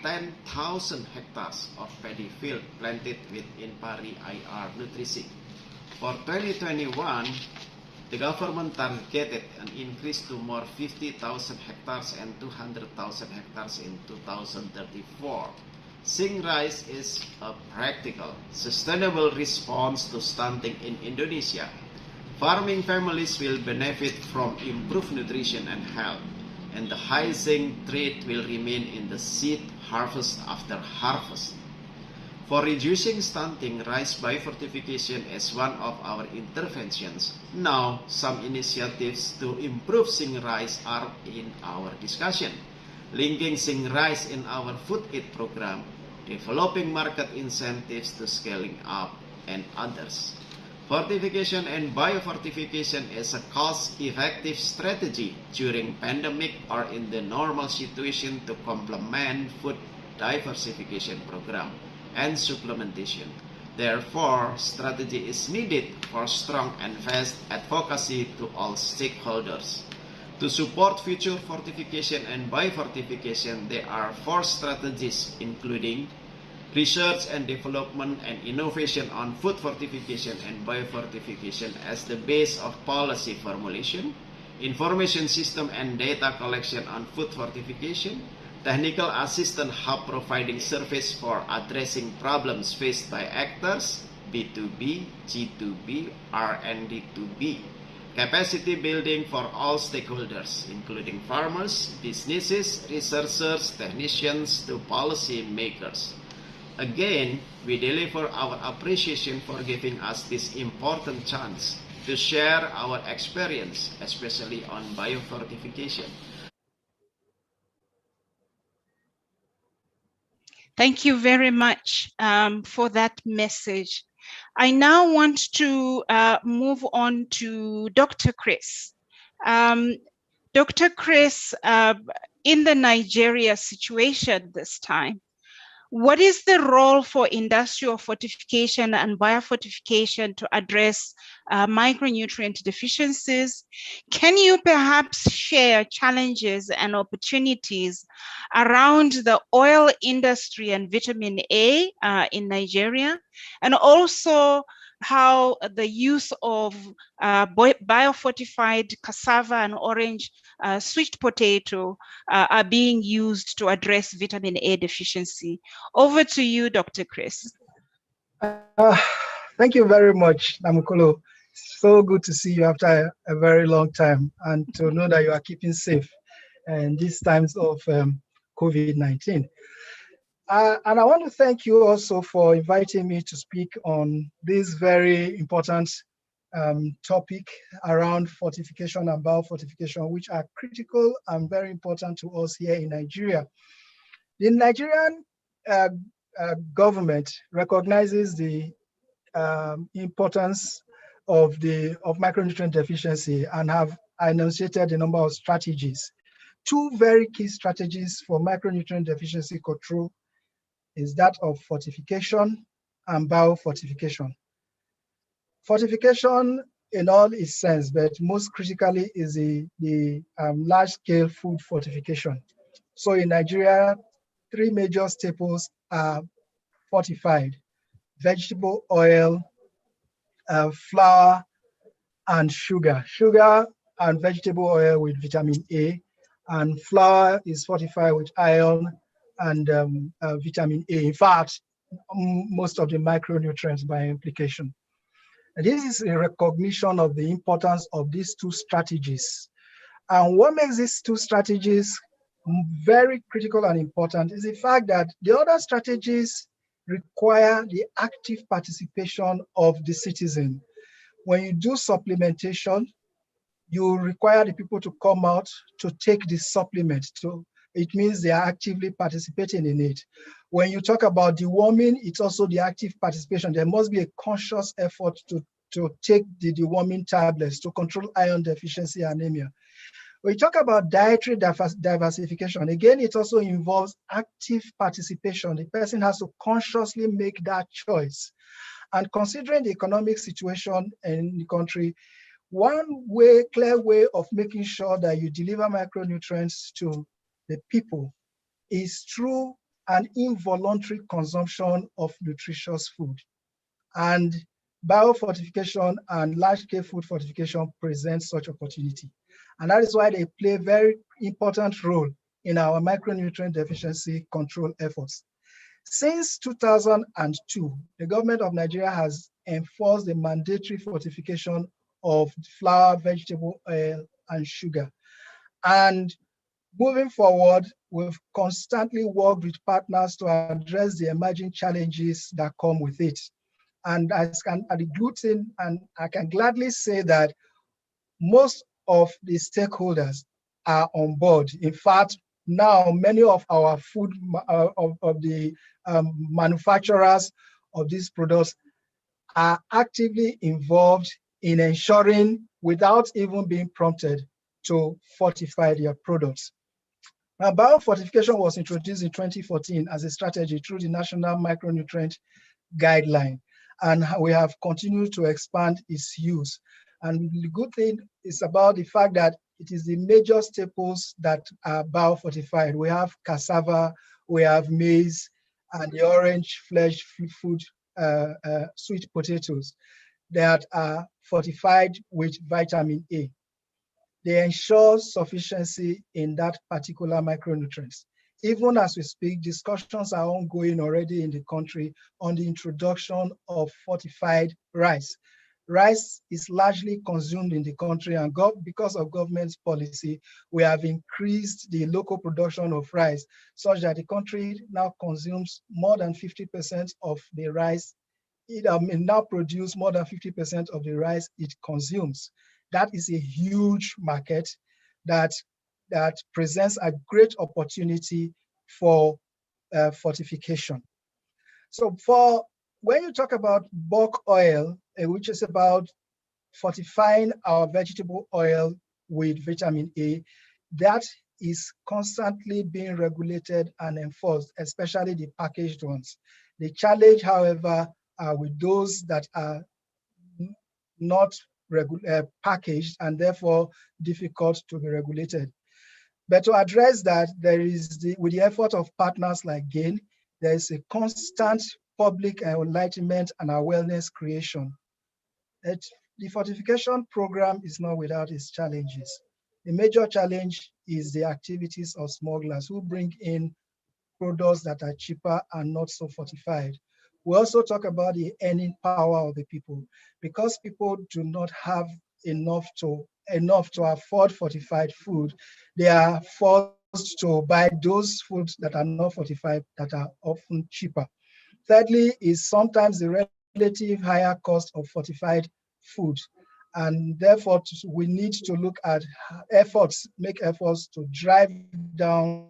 10,000 hectares of paddy field planted with Inpari IR Nutrisi. For 2021, the government targeted an increase to more 50,000 hectares and 200,000 hectares in 2034. Zinc rice is a practical, sustainable response to stunting in Indonesia. Farming families will benefit from improved nutrition and health, and the high zinc trait will remain in the seed harvest after harvest. For reducing stunting, rice biofortification is one of our interventions. Now, some initiatives to improve zinc rice are in our discussion. linking Sing Rice in our Food It program, developing market incentives to scaling up, and others. Fortification and biofortification is a cost-effective strategy during pandemic or in the normal situation to complement food diversification program and supplementation. Therefore, strategy is needed for strong and fast advocacy to all stakeholders. To support future fortification and biofortification, there are 4 strategies including research and development and innovation on food fortification and biofortification as the base of policy formulation, information system and data collection on food fortification, technical assistance hub providing service for addressing problems faced by actors, B2B, G2B, R&D2B, capacity building for all stakeholders, including farmers, businesses, researchers, technicians, to policy makers. Again, we deliver our appreciation for giving us this important chance to share our experience, especially on biofortification. Thank you very much for that message. I now want to move on to Dr. Chris. Dr. Chris, in the Nigeria situation this time, what is the role for industrial fortification and biofortification to address micronutrient deficiencies? Can you perhaps share challenges and opportunities around the oil industry and vitamin A in Nigeria, and also how the use of biofortified cassava and orange sweet potato are being used to address vitamin A deficiency? Over to you, Dr. Chris. Thank you very much, Namukolo. So good to see you after a very long time, and to know that you are keeping safe in these times of COVID-19. And I want to thank you also for inviting me to speak on this very important topic around fortification and biofortification, which are critical and very important to us here in Nigeria. The Nigerian government recognizes the importance of micronutrient deficiency and have enunciated a number of strategies. 2 very key strategies for micronutrient deficiency control is that of fortification and biofortification. Fortification in all its sense, but most critically is the large-scale food fortification. So in Nigeria, 3 major staples are fortified: vegetable oil, flour, and sugar. Sugar and vegetable oil with vitamin A, and flour is fortified with iron and vitamin A. In fact, most of the micronutrients by implication. And this is a recognition of the importance of these 2 strategies. And what makes these 2 strategies very critical and important is the fact that the other strategies require the active participation of the citizen. When you do supplementation, you require the people to come out to take the supplement. It means they are actively participating in it. When you talk about deworming, it's also the active participation. There must be a conscious effort to take the deworming tablets to control iron deficiency anemia. When you talk about dietary diversification, again, it also involves active participation. The person has to consciously make that choice. And considering the economic situation in the country, one clear way of making sure that you deliver micronutrients to the people is through an involuntary consumption of nutritious food. And biofortification and large-scale food fortification present such opportunity. And that is why they play a very important role in our micronutrient deficiency control efforts. Since 2002, the government of Nigeria has enforced the mandatory fortification of flour, vegetable oil, and sugar. And moving forward, we've constantly worked with partners to address the emerging challenges that come with it. And the gluten, and I can gladly say that most of the stakeholders are on board. In fact, now many of our food, of the manufacturers of these products are actively involved in ensuring, without even being prompted, to fortify their products. Now, biofortification was introduced in 2014 as a strategy through the National Micronutrient Guideline, and we have continued to expand its use. And the good thing is about the fact that it is the major staples that are biofortified. We have cassava, we have maize, and the orange flesh food, sweet potatoes that are fortified with vitamin A. They ensure sufficiency in that particular micronutrients. Even as we speak, discussions are ongoing already in the country on the introduction of fortified rice. Rice is largely consumed in the country, and because of government's policy, we have increased the local production of rice such that the country now consumes more than 50% of the rice. It now produce more than 50% of the rice it consumes. That is a huge market that presents a great opportunity for fortification. So when you talk about bulk oil, which is about fortifying our vegetable oil with vitamin A, that is constantly being regulated and enforced, especially the packaged ones. The challenge, however, are with those that are not packaged and therefore difficult to be regulated. But to address that, there is with the effort of partners like GAIN, there is a constant public enlightenment and awareness creation. The fortification program is not without its challenges. The major challenge is the activities of smugglers who bring in products that are cheaper and not so fortified. We also talk about the earning power of the people. Because people do not have enough to afford fortified food, they are forced to buy those foods that are not fortified, that are often cheaper. Thirdly, is sometimes the relative higher cost of fortified food. And therefore, we need to look at make efforts to drive down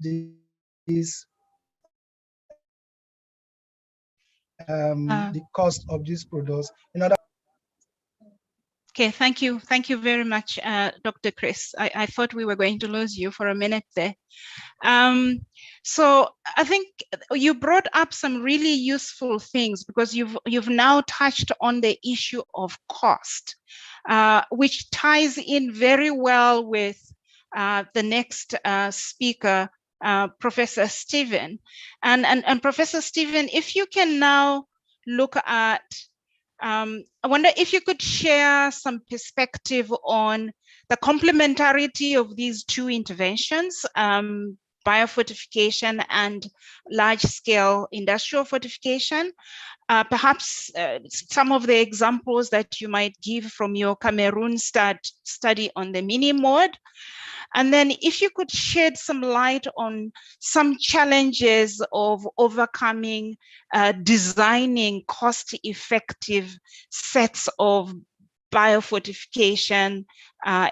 these the cost of these products in order. Okay, thank you. Thank you very much, Dr. Chris. I thought we were going to lose you for a minute there. So I think you brought up some really useful things, because you've now touched on the issue of cost, which ties in very well with the next speaker, Professor Stephen. And Professor Stephen, if you can now look at, I wonder if you could share some perspective on the complementarity of these two interventions, biofortification and large-scale industrial fortification. Perhaps some of the examples that you might give from your Cameroon study on the mini mod. And then if you could shed some light on some challenges of overcoming, designing cost-effective sets of biofortification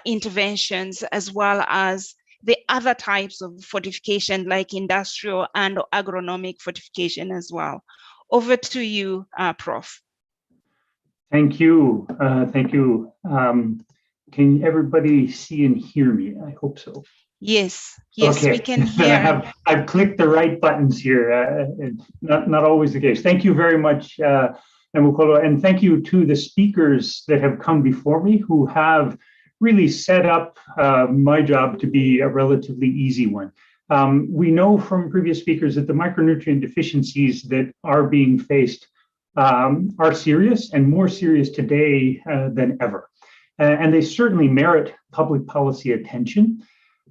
interventions, as well as the other types of fortification like industrial and agronomic fortification as well. Over to you, Prof. Thank you. Thank you. Can everybody see and hear me? I hope so. Yes, okay. We can hear. I've clicked the right buttons here. Not always the case. Thank you very much, Namukolo, and thank you to the speakers that have come before me, who have really set up my job to be a relatively easy one. We know from previous speakers that the micronutrient deficiencies that are being faced are serious, and more serious today than ever. And they certainly merit public policy attention.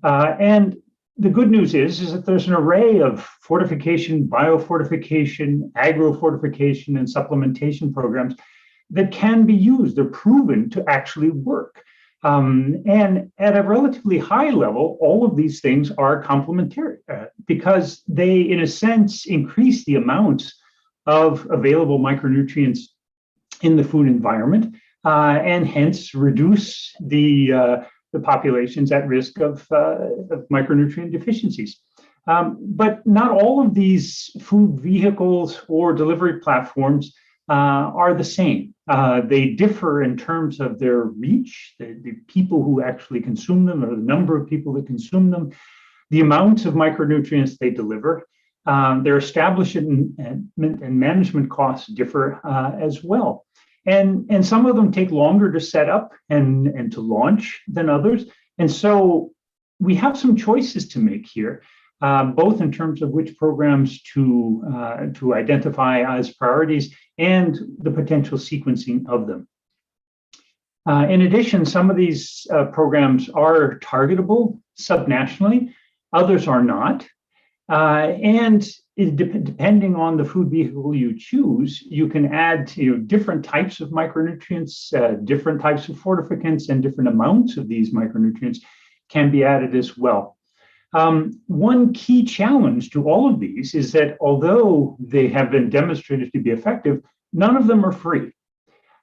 And the good news is that there's an array of fortification, biofortification, agrofortification, and supplementation programs that can be used. They're proven to actually work. And at a relatively high level, all of these things are complementary because they, in a sense, increase the amounts of available micronutrients in the food environment, and hence reduce the the populations at risk of micronutrient deficiencies. But not all of these food vehicles or delivery platforms are the same. They differ in terms of their reach, the people who actually consume them, or the number of people that consume them, the amounts of micronutrients they deliver. Their establishment and management costs differ as well. And some of them take longer to set up and to launch than others. And so we have some choices to make here, both in terms of which programs to identify as priorities and the potential sequencing of them. In addition, some of these programs are targetable subnationally, others are not. And depending on the food vehicle you choose, you can add different types of micronutrients, different types of fortificants, and different amounts of these micronutrients can be added as well. One key challenge to all of these is that although they have been demonstrated to be effective, none of them are free.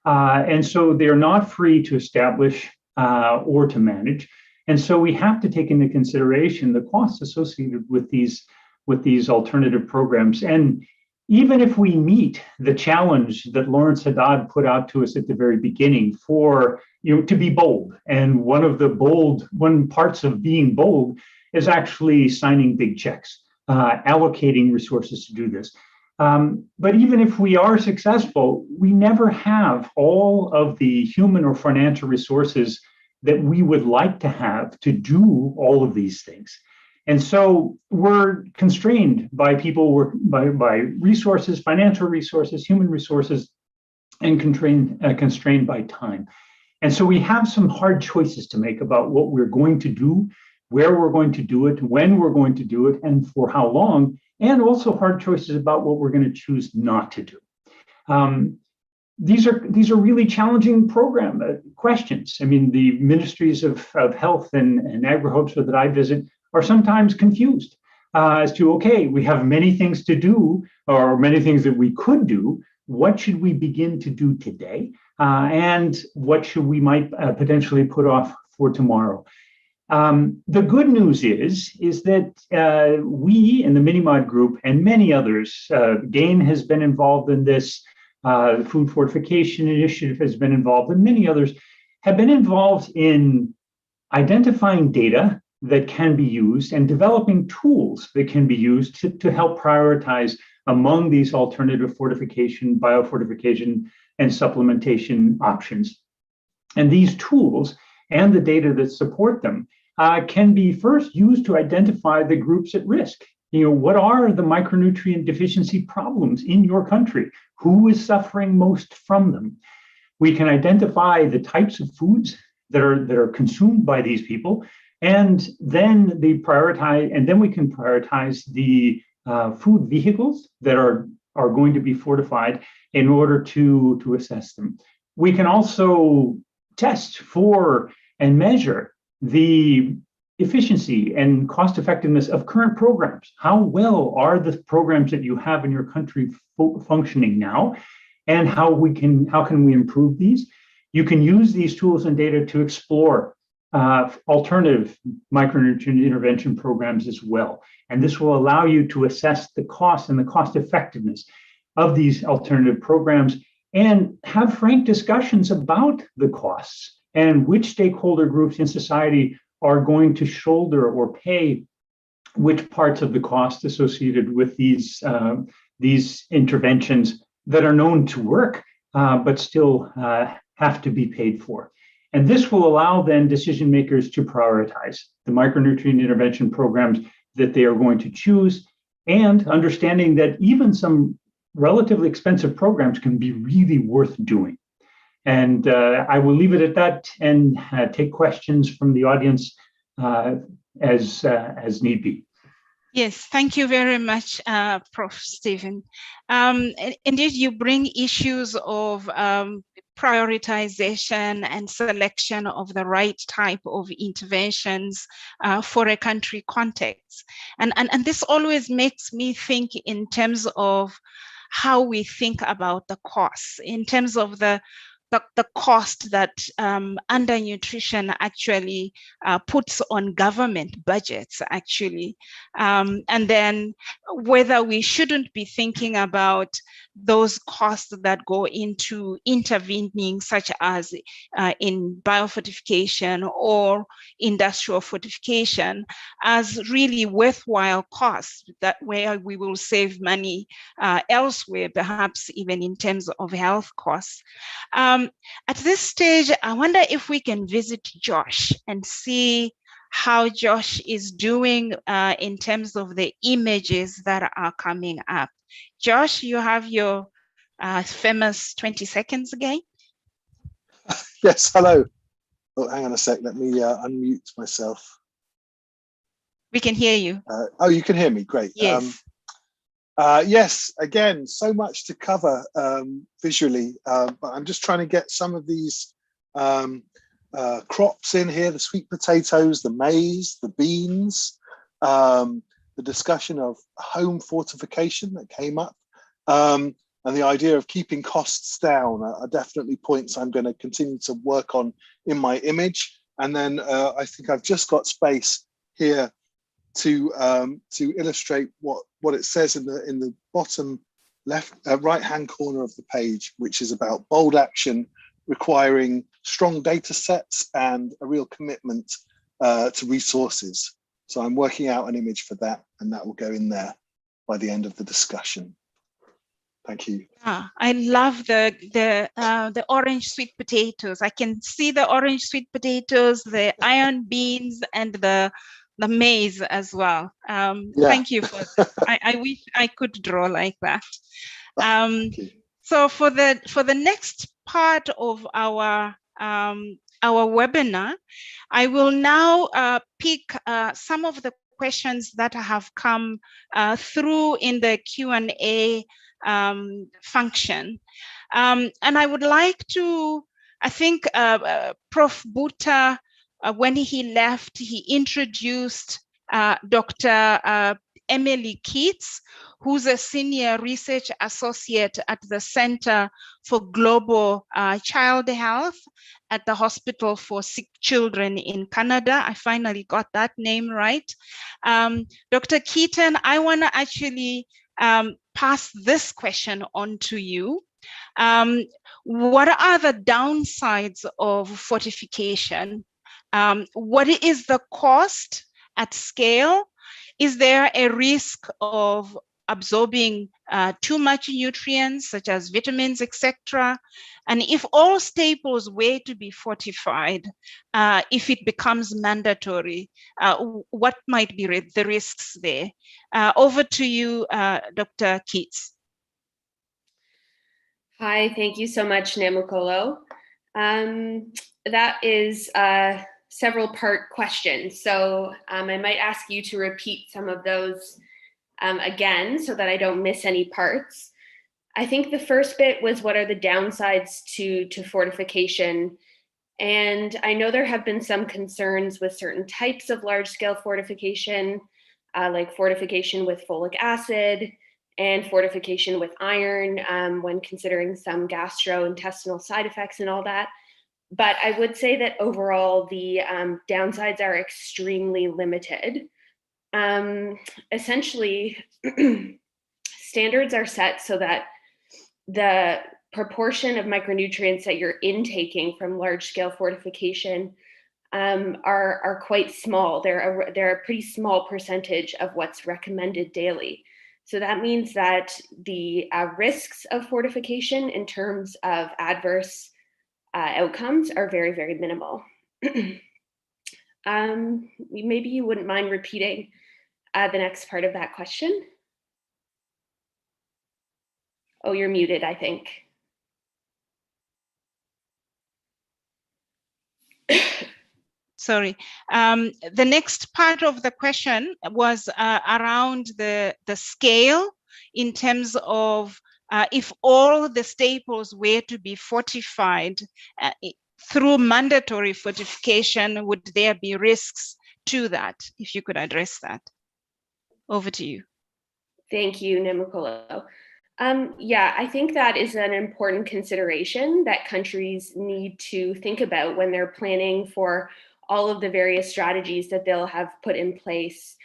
And so they're not free to establish or to manage. And so we have to take into consideration the costs associated with these alternative programs. And even if we meet the challenge that Lawrence Haddad put out to us at the very beginning for to be bold, and one parts of being bold is actually signing big checks, allocating resources to do this. But even if we are successful, we never have all of the human or financial resources that we would like to have to do all of these things. And so we're constrained by by resources, financial resources, human resources, and constrained by time. And so we have some hard choices to make about what we're going to do, where we're going to do it, when we're going to do it, and for how long, and also hard choices about what we're going to choose not to do. These are really challenging program questions. I mean, the ministries of health and agriculture that I visit are sometimes confused as to, okay, we have many things to do, or many things that we could do. What should we begin to do today? And what should we might potentially put off for tomorrow? The good news is that we in the Minimod group and many others, GAIN has been involved in this, the Food Fortification Initiative has been involved, and many others have been involved in identifying data that can be used and developing tools that can be used to help prioritize among these alternative fortification, biofortification, and supplementation options. And these tools and the data that support them can be first used to identify the groups at risk. What are the micronutrient deficiency problems in your country? Who is suffering most from them? We can identify the types of foods that are consumed by these people, and then we can prioritize the food vehicles that are going to be fortified in order to assess them. We can also test for and measure the efficiency and cost effectiveness of current programs. How well are the programs that you have in your country functioning now, and how can we improve these? You can use these tools and data to explore alternative micronutrient intervention programs as well. And this will allow you to assess the cost and the cost effectiveness of these alternative programs and have frank discussions about the costs and which stakeholder groups in society are going to shoulder or pay which parts of the cost associated with these interventions that are known to work, but still have to be paid for. And this will allow then decision makers to prioritize the micronutrient intervention programs that they are going to choose, and understanding that even some relatively expensive programs can be really worth doing. And I will leave it at that and take questions from the audience as need be. Yes, thank you very much, Prof. Stephen. Indeed, you bring issues of prioritization and selection of the right type of interventions for a country context. And this always makes me think in terms of how we think about the costs, in terms of the the cost that undernutrition actually puts on government budgets, actually. And then whether we shouldn't be thinking about those costs that go into intervening, such as in biofortification or industrial fortification, as really worthwhile costs that where we will save money elsewhere, perhaps even in terms of health costs. At this stage, I wonder if we can visit Josh and see how Josh is doing in terms of the images that are coming up. Josh, you have your famous 20 seconds again. Yes, hello. Oh, hang on a sec. Let me unmute myself. We can hear you. Oh, you can hear me. Great. Yes. Yes, again, so much to cover visually, but I'm just trying to get some of these crops in here, the sweet potatoes, the maize, the beans, the discussion of home fortification that came up, and the idea of keeping costs down are definitely points I'm going to continue to work on in my image. And then I think I've just got space here to illustrate what it says in the bottom left right hand corner of the page, which is about bold action requiring strong data sets and a real commitment to resources. So I'm working out an image for that, and that will go in there by the end of the discussion. Thank you. Yeah, I love the orange sweet potatoes. I can see the orange sweet potatoes, the iron beans, and the maize as well. Yeah. Thank you for that. I wish I could draw like that. So for the next part of our webinar, I will now pick some of the questions that have come through in the Q&A function. And I would like to, I think Prof. Buta, when he left, he introduced Dr. Emily Keats, who's a senior research associate at the Center for Global Child Health at the Hospital for Sick Children in Canada. I finally got that name right. Dr. Keaton, I want to actually pass this question on to you. What are the downsides of fortification? What is the cost at scale? Is there a risk of absorbing too much nutrients, such as vitamins, etc.? And if all staples were to be fortified, if it becomes mandatory, what might be the risks there? Over to you, Dr. Keats. Hi, thank you so much, Namukolo. That is several part question. So I might ask you to repeat some of those again so that I don't miss any parts. I think the first bit was what are the downsides to fortification? And I know there have been some concerns with certain types of large scale fortification, like fortification with folic acid and fortification with iron when considering some gastrointestinal side effects and all that. But I would say that overall, the downsides are extremely limited. Essentially, standards are set so that the proportion of micronutrients that you're intaking from large-scale fortification are quite small. They're a pretty small percentage of what's recommended daily. So that means that the risks of fortification in terms of adverse outcomes are very, very minimal. Maybe you wouldn't mind repeating the next part of that question. Oh, you're muted, I think. Sorry. The next part of the question was around the scale in terms of if all the staples were to be fortified through mandatory fortification, would there be risks to that? If you could address that. Over to you. Thank you, Namukolo. Yeah, I think that is an important consideration that countries need to think about when they're planning for all of the various strategies that they'll have put in place.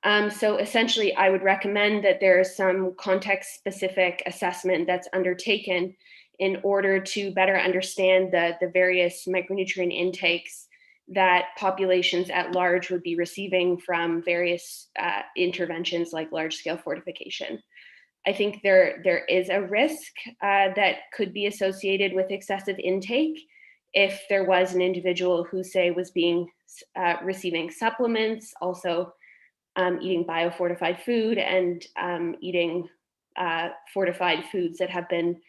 So essentially, I would recommend that there is some context-specific assessment that's undertaken in order to better understand the various micronutrient intakes that populations at large would be receiving from various interventions like large-scale fortification. I think there is a risk that could be associated with excessive intake if there was an individual who, say, was receiving supplements, also eating biofortified food and eating fortified foods that have been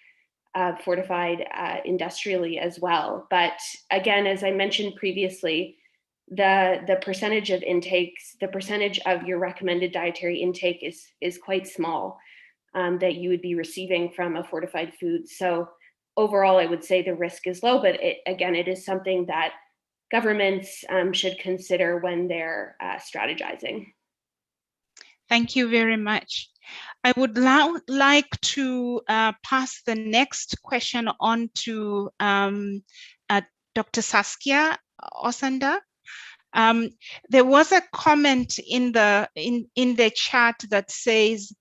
fortified industrially as well. But again, as I mentioned previously, the percentage of intakes, the percentage of your recommended dietary intake is quite small that you would be receiving from a fortified food. So overall, I would say the risk is low, but it is something that governments should consider when they're strategizing. Thank you very much. I would now like to pass the next question on to Dr. Saskia Osanda. There was a comment in the chat that says,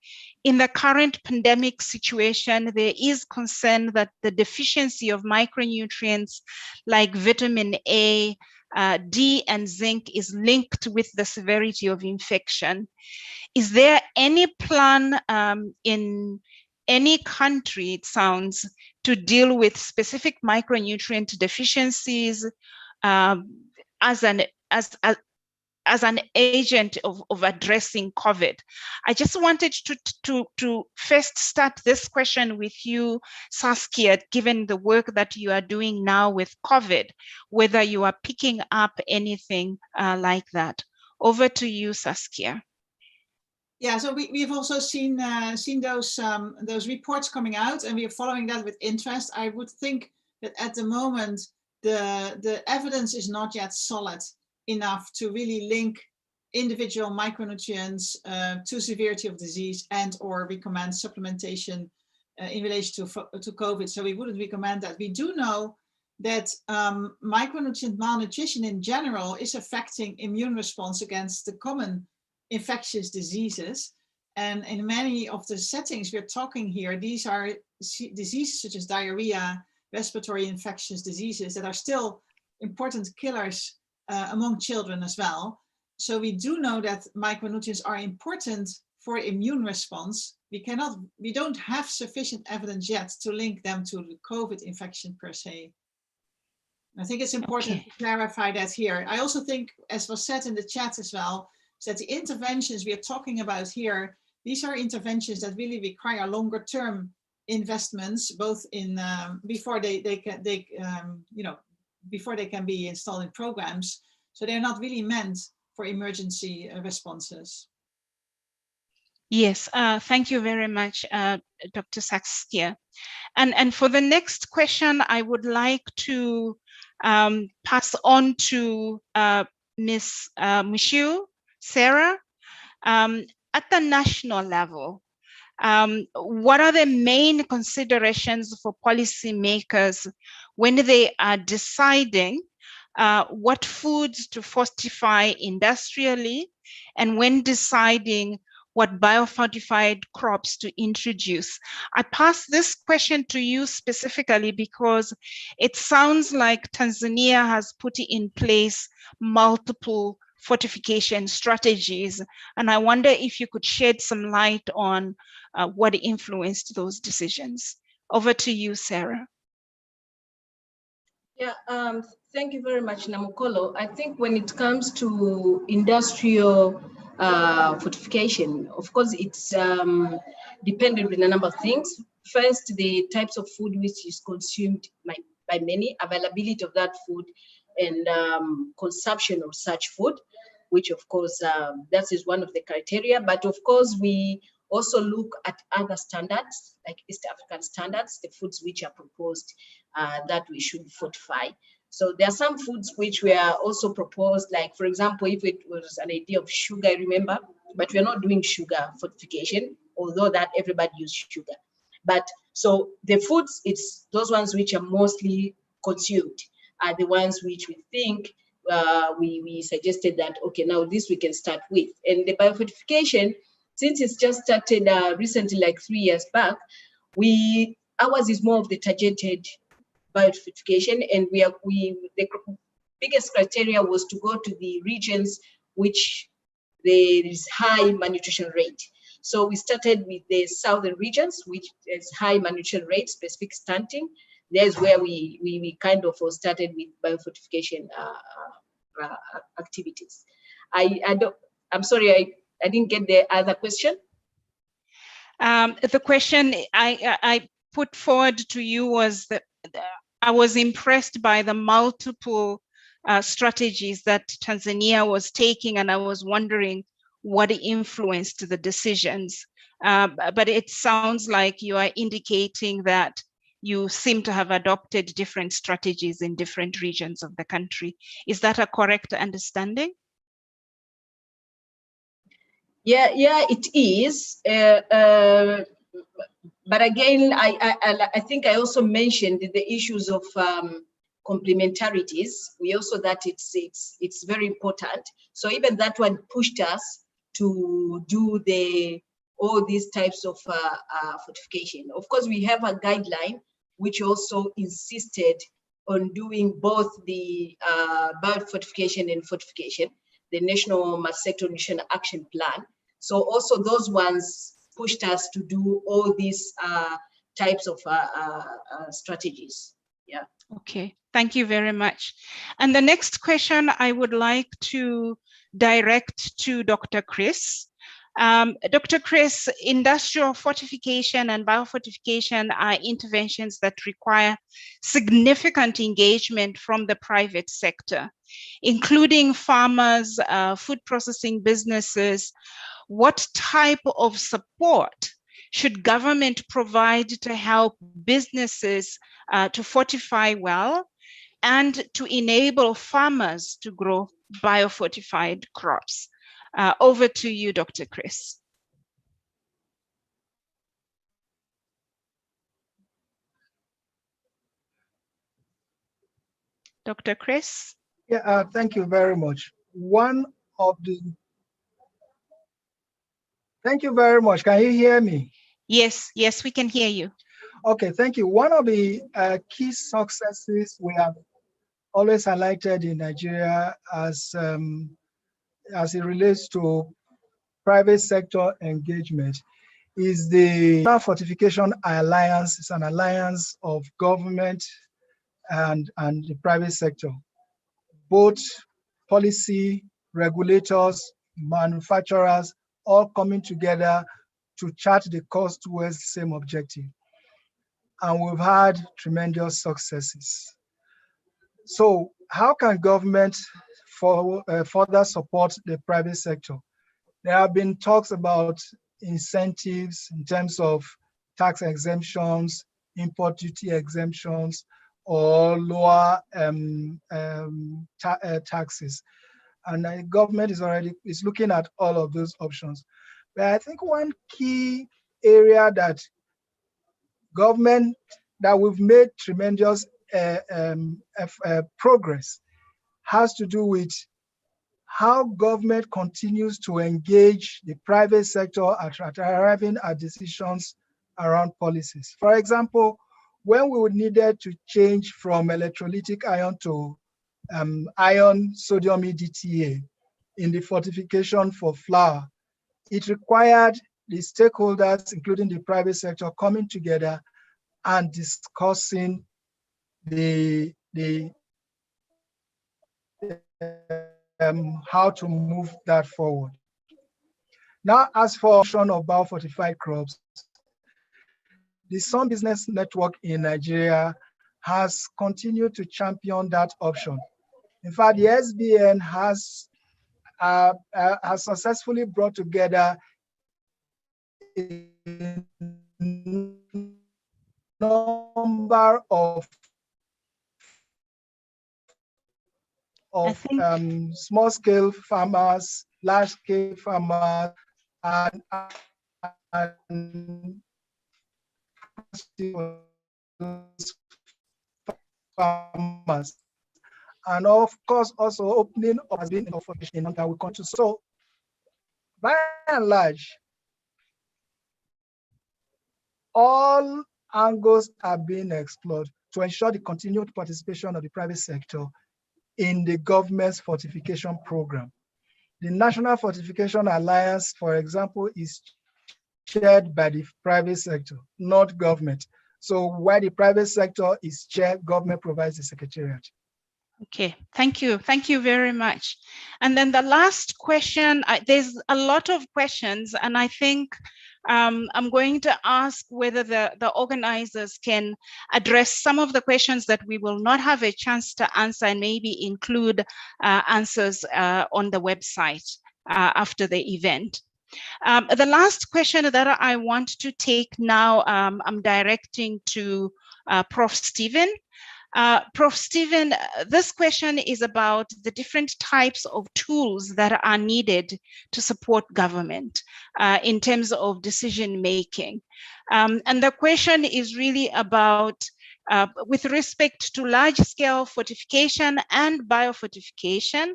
in the current pandemic situation, there is concern that the deficiency of micronutrients like vitamin A, D, and zinc is linked with the severity of infection. Is there any plan in any country, it sounds, to deal with specific micronutrient deficiencies as an agent of addressing COVID? I just wanted to first start this question with you, Saskia, given the work that you are doing now with COVID, whether you are picking up anything like that. Over to you, Saskia. Yeah, so we've also seen those reports coming out, and we are following that with interest. I would think that at the moment the evidence is not yet solid enough to really link individual micronutrients to severity of disease and or recommend supplementation in relation to COVID. So we wouldn't recommend that. We do know that micronutrient malnutrition in general is affecting immune response against the common infectious diseases. And in many of the settings we're talking here, these are diseases such as diarrhea, respiratory infectious diseases that are still important killers among children as well. So we do know that micronutrients are important for immune response. We don't have sufficient evidence yet to link them to the COVID infection per se. I think it's important to clarify that here. I also think, as was said in the chat as well, that the interventions we are talking about here, these are interventions that really require longer term investments, both in before they can be installed in programs. So they're not really meant for emergency responses. Yes, thank you very much, Dr. Saskia. And for the next question, I would like to pass on to Ms. Mushiu, Sarah. At the national level, what are the main considerations for policymakers when they are deciding what foods to fortify industrially, and when deciding what biofortified crops to introduce? I pass this question to you specifically because it sounds like Tanzania has put in place multiple fortification strategies, and I wonder if you could shed some light on what influenced those decisions. Over to you, Sarah. Yeah, thank you very much, Namukolo. I think when it comes to industrial fortification, of course, it's dependent on a number of things. First, the types of food which is consumed by many, availability of that food, and consumption of such food, which of course, that is one of the criteria. But of course, we also look at other standards, like East African standards, the foods which are proposed that we should fortify. So there are some foods which were also proposed, like for example, if it was an idea of sugar, I remember, but we're not doing sugar fortification, although that everybody uses sugar. But so the foods, it's those ones which are mostly consumed are the ones which we think we suggested that, okay, now this we can start with. And the biofortification, since it's just started recently, like 3 years back, ours is more of the targeted biofortification, and the biggest criteria was to go to the regions which there is high malnutrition rate. So we started with the southern regions, which has high malnutrition rate, specific stunting. There's where we kind of started with biofortification activities. I'm sorry, I didn't get the other question. The question I put forward to you was that I was impressed by the multiple strategies that Tanzania was taking, and I was wondering what influenced the decisions. But it sounds like you are indicating that you seem to have adopted different strategies in different regions of the country. Is that a correct understanding? Yeah, it is. But again, I think I also mentioned the issues of complementarities. We also that it's very important. So even that one pushed us to do all these types of fortification. Of course, we have a guideline which also insisted on doing both the biofortification and fortification, the National Multi-Sector Nutrition Action Plan. So also those ones pushed us to do all these types of strategies. Yeah. Okay, thank you very much. And the next question I would like to direct to Dr. Chris. Dr. Chris, industrial fortification and biofortification are interventions that require significant engagement from the private sector, including farmers, food processing businesses. What type of support should government provide to help businesses to fortify well and to enable farmers to grow biofortified crops? Over to you, Dr. Chris. Dr. Chris? Yeah, thank you very much. Thank you very much. Can you hear me? Yes, we can hear you. Okay, thank you. One of the key successes we have always highlighted in Nigeria as it relates to private sector engagement is the Fortification Alliance. It's an alliance of government and the private sector, both policy, regulators, manufacturers, all coming together to chart the course towards the same objective. And we've had tremendous successes. So how can government further support the private sector? There have been talks about incentives in terms of tax exemptions, import duty exemptions, or lower taxes. And the government is looking at all of those options. But I think one key area that we've made tremendous progress has to do with how government continues to engage the private sector at arriving at decisions around policies. For example, when we needed to change from electrolytic iron to iron sodium EDTA in the fortification for flour, it required the stakeholders, including the private sector, coming together and discussing how to move that forward. Now, as for of biofortified crops, the Sun Business Network in Nigeria has continued to champion that option. In fact, the SBN has successfully brought together a number of small-scale farmers, large-scale farmers, and farmers, and of course also opening up has been in that we continue. So by and large, all angles are being explored to ensure the continued participation of the private sector in the government's fortification program. The National Fortification Alliance, for example, is chaired by the private sector, not government. So while the private sector is chaired, government provides the secretariat. Okay, thank you. Thank you very much. And then the last question, there's a lot of questions, and I think I'm going to ask whether the organizers can address some of the questions that we will not have a chance to answer, and maybe include answers on the website after the event. The last question that I want to take now, I'm directing to Prof. Stephen. Prof. Stephen, this question is about the different types of tools that are needed to support government in terms of decision making. And the question is really about, with respect to large scale fortification and biofortification,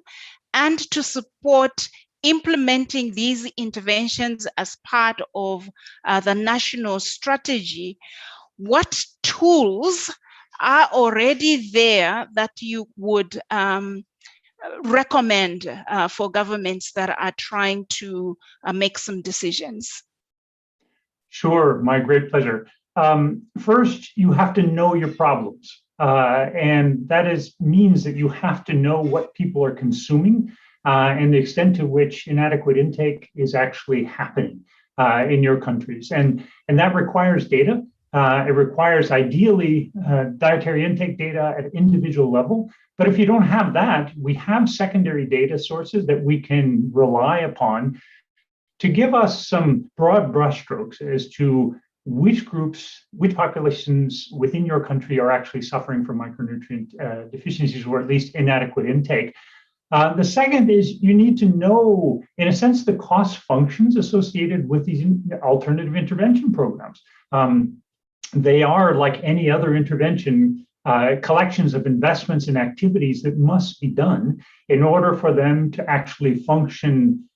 and to support implementing these interventions as part of the national strategy, what tools are already there that you would recommend for governments that are trying to make some decisions? Sure, my great pleasure. First, you have to know your problems. And that means that you have to know what people are consuming and the extent to which inadequate intake is actually happening in your countries. And that requires data. It requires ideally dietary intake data at individual level. But if you don't have that, we have secondary data sources that we can rely upon to give us some broad brushstrokes as to which groups, which populations within your country are actually suffering from micronutrient deficiencies, or at least inadequate intake. The second is you need to know, in a sense, the cost functions associated with these alternative intervention programs. They are, like any other intervention, collections of investments and activities that must be done in order for them to actually function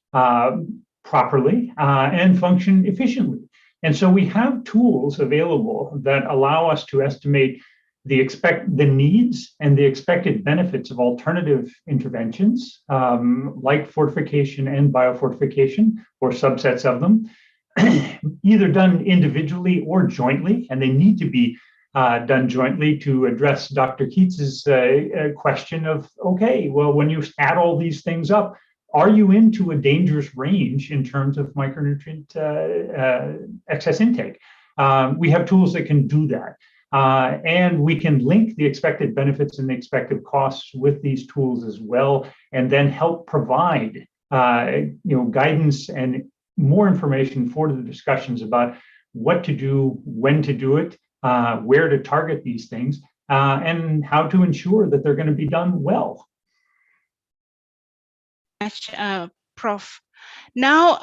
properly and function efficiently. And so we have tools available that allow us to estimate the needs and the expected benefits of alternative interventions, like fortification and biofortification, or subsets of them, either done individually or jointly, and they need to be done jointly to address Dr. Keats's question of, okay, well, when you add all these things up, are you into a dangerous range in terms of micronutrient excess intake? We have tools that can do that. And we can link the expected benefits and the expected costs with these tools as well, and then help provide guidance and more information for the discussions about what to do, when to do it, where to target these things, and how to ensure that they're going to be done well. Prof. Now,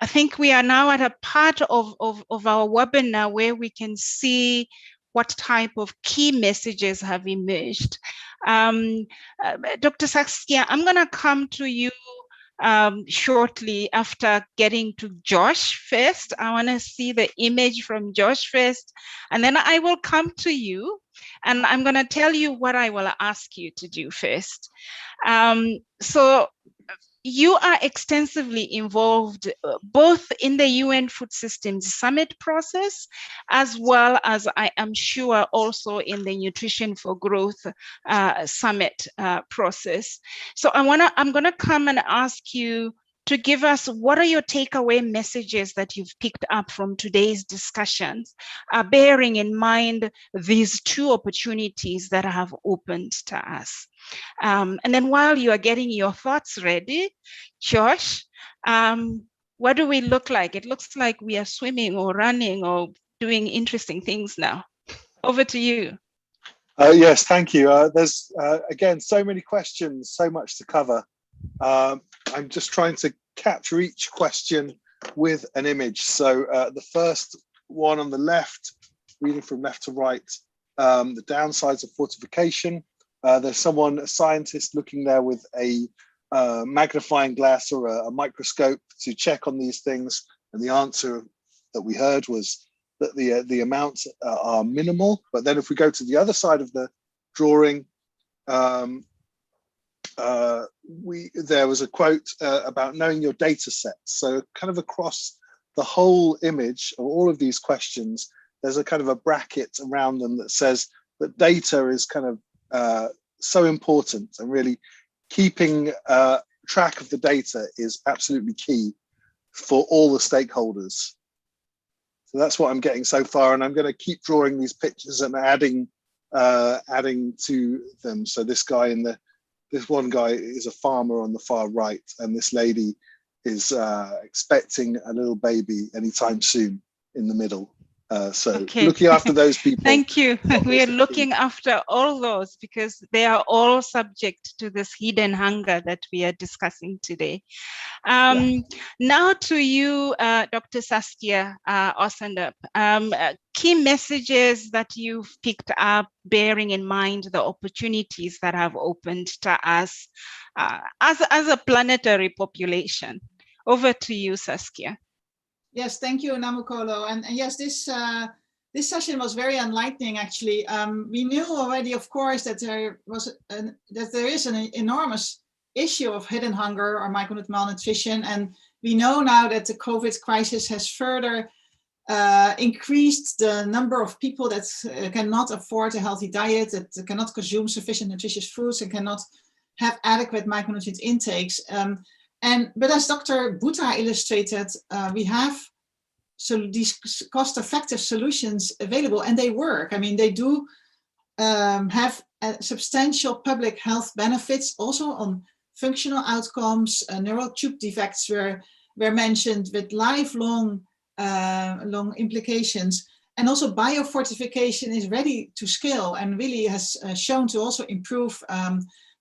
I think we are now at a part of our webinar where we can see what type of key messages have emerged. Dr. Saskia, I'm going to come to you shortly after getting to Josh first. I want to see the image from Josh first, and then I will come to you, and I'm going to tell you what I will ask you to do first. So you are extensively involved both in the UN Food Systems Summit process, as well as, I am sure, also in the Nutrition for Growth Summit process. So I'm gonna come and ask you to give us, what are your takeaway messages that you've picked up from today's discussions, bearing in mind these two opportunities that have opened to us. And then while you are getting your thoughts ready, Josh, what do we look like? It looks like we are swimming or running or doing interesting things now. Over to you. Yes, thank you. There's, again, so many questions, so much to cover. I'm just trying to capture each question with an image. So the first one on the left, reading from left to right, the downsides of fortification. There's a scientist looking there with a magnifying glass or a microscope to check on these things. And the answer that we heard was that the amounts are minimal. But then if we go to the other side of the drawing, there was a quote about knowing your data sets. So kind of across the whole image of all of these questions, there's a kind of a bracket around them that says that data is kind of so important, and really keeping track of the data is absolutely key for all the stakeholders. So that's what I'm getting so far, and I'm going to keep drawing these pictures and adding to them. So this one guy is a farmer on the far right, and this lady is expecting a little baby anytime soon in the middle. Looking after those people. Thank you. We are looking after all those because they are all subject to this hidden hunger that we are discussing today. Now to you, Dr. Saskia Osandup. Key messages that you've picked up, bearing in mind the opportunities that have opened to us as a planetary population. Over to you, Saskia. Yes, thank you, Namukolo. And yes, this session was very enlightening. Actually, we knew already, of course, that there is an enormous issue of hidden hunger or micronutrient malnutrition, and we know now that the COVID crisis has further increased the number of people that cannot afford a healthy diet, that cannot consume sufficient nutritious foods, and cannot have adequate micronutrient intakes. But as Dr. Bhuta illustrated, we have these cost-effective solutions available, and they work. I mean, they do have substantial public health benefits, also on functional outcomes. Neural tube defects were mentioned with lifelong long implications. And also biofortification is ready to scale and really has shown to also improve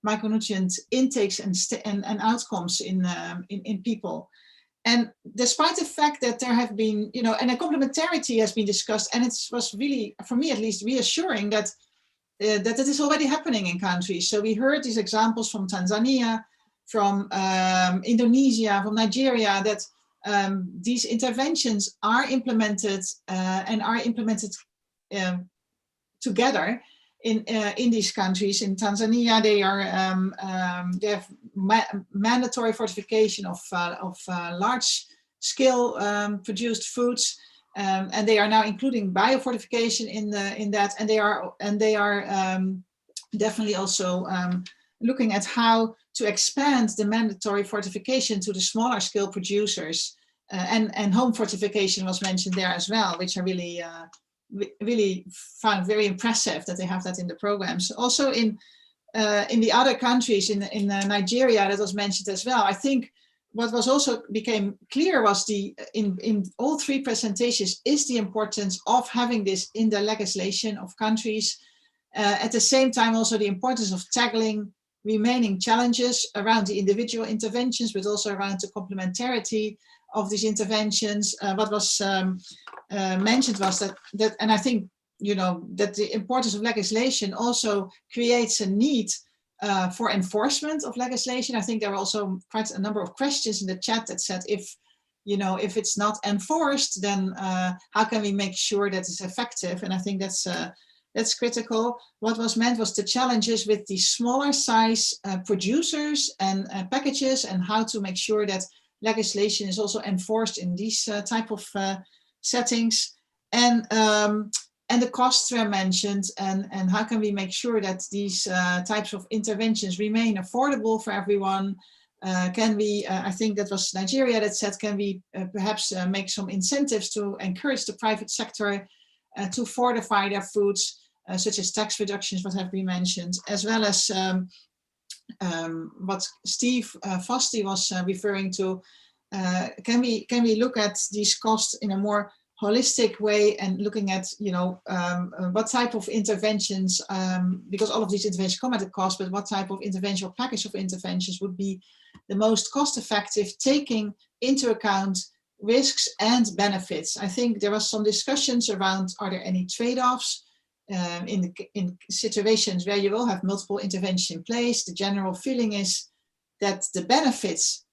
micronutrient intakes and outcomes in people. And despite the fact that there have been, and a complementarity has been discussed, and it was really, for me at least, reassuring that that it is already happening in countries. So we heard these examples from Tanzania, from Indonesia, from Nigeria, that these interventions are implemented and are implemented together in these countries. In Tanzania, they have mandatory fortification of large-scale produced foods, and they are now including biofortification in that, and they are definitely also looking at how to expand the mandatory fortification to the smaller scale producers, and home fortification was mentioned there as well, which I really found very impressive that they have that in the programs. Also in the other countries, in Nigeria, that was mentioned as well. I think what was also became clear was in all three presentations is the importance of having this in the legislation of countries. At the same time, also the importance of tackling remaining challenges around the individual interventions, but also around the complementarity of these interventions. What was mentioned was that, and I think, that the importance of legislation also creates a need for enforcement of legislation. I think there were also quite a number of questions in the chat that said, if it's not enforced, then how can we make sure that it's effective? And I think that's critical. What was meant was the challenges with the smaller size producers and packages, and how to make sure that legislation is also enforced in these type of settings. And the costs were mentioned, and how can we make sure that these types of interventions remain affordable for everyone? Can we, I think that was Nigeria that said, can we perhaps make some incentives to encourage the private sector to fortify their foods, such as tax reductions, what have been mentioned, as well as what Steve Fosti was referring to. Can we look at these costs in a more holistic way, and looking at what type of interventions, because all of these interventions come at a cost, but what type of intervention or package of interventions would be the most cost effective, taking into account risks and benefits. I think there was some discussions around, are there any trade-offs in situations where you will have multiple interventions in place? The general feeling is that the benefits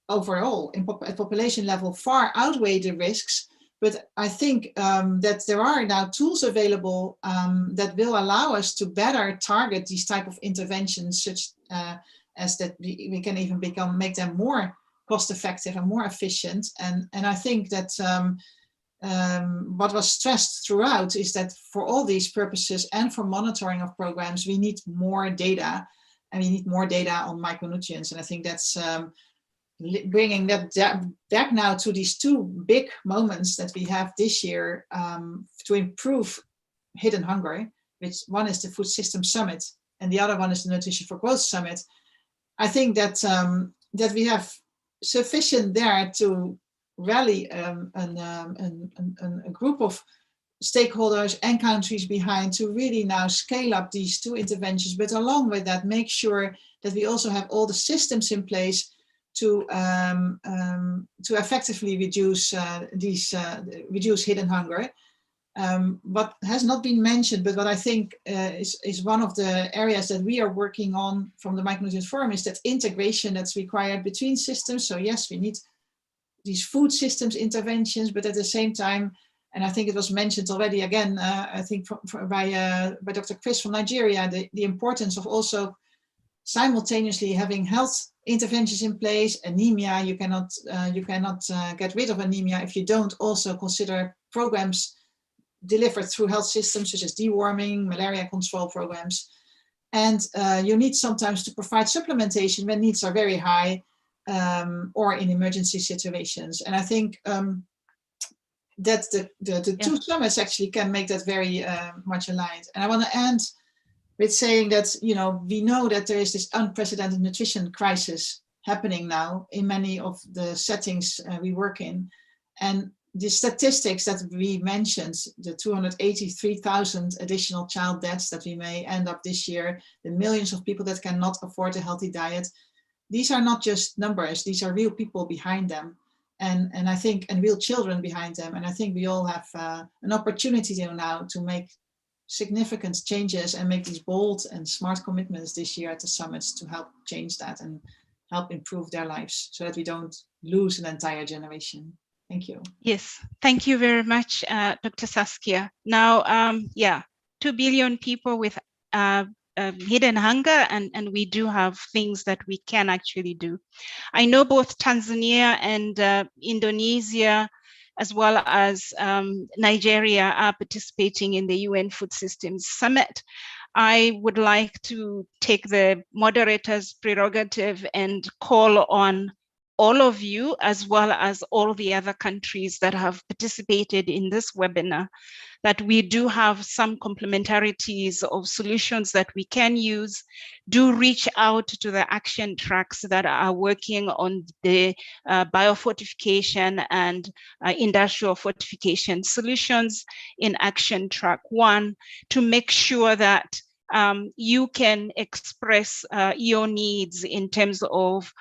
overall at population level far outweigh the risks. But I think that there are now tools available that will allow us to better target these type of interventions, such as that we can even make them more cost effective and more efficient. And I think that what was stressed throughout is that for all these purposes and for monitoring of programs, we need more data, and we need more data on micronutrients. And I think that's bringing that back now to these two big moments that we have this year to improve hidden hunger, which one is the Food System Summit and the other one is the Nutrition for Growth Summit. I think that that we have sufficient there to rally a group of stakeholders and countries behind to really now scale up these two interventions, but along with that, make sure that we also have all the systems in place to effectively reduce reduce hidden hunger. What has not been mentioned, but what I think is one of the areas that we are working on from the Micronutrient Forum is that integration that's required between systems. So yes, we need these food systems interventions, but at the same time, and I think it was mentioned already again, I think by Dr. Chris from Nigeria, the importance of also simultaneously having health interventions in place. Anemia, you cannot get rid of anemia if you don't also consider programs delivered through health systems such as deworming, malaria control programs. And you need sometimes to provide supplementation when needs are very high or in emergency situations. And I think that the two summits actually can make that very much aligned. And I want to end with saying that, you know, we know that there is this unprecedented nutrition crisis happening now in many of the settings we work in. And the statistics that we mentioned, the 283,000 additional child deaths that we may end up this year, the millions of people that cannot afford a healthy diet, these are not just numbers, these are real people behind them. And I think, and real children behind them. And I think we all have an opportunity now to make significant changes and make these bold and smart commitments this year at the summits to help change that and help improve their lives so that we don't lose an entire generation. Thank you. Yes, thank you very much, Dr. Saskia. Now, 2 billion people with hidden hunger, and we do have things that we can actually do. I know both Tanzania and Indonesia, as well as Nigeria, are participating in the UN Food Systems Summit. I would like to take the moderator's prerogative and call on all of you, as well as all the other countries that have participated in this webinar, that we do have some complementarities of solutions that we can use. Do reach out to the action tracks that are working on the biofortification and industrial fortification solutions in action track 1 to make sure that you can express your needs in terms of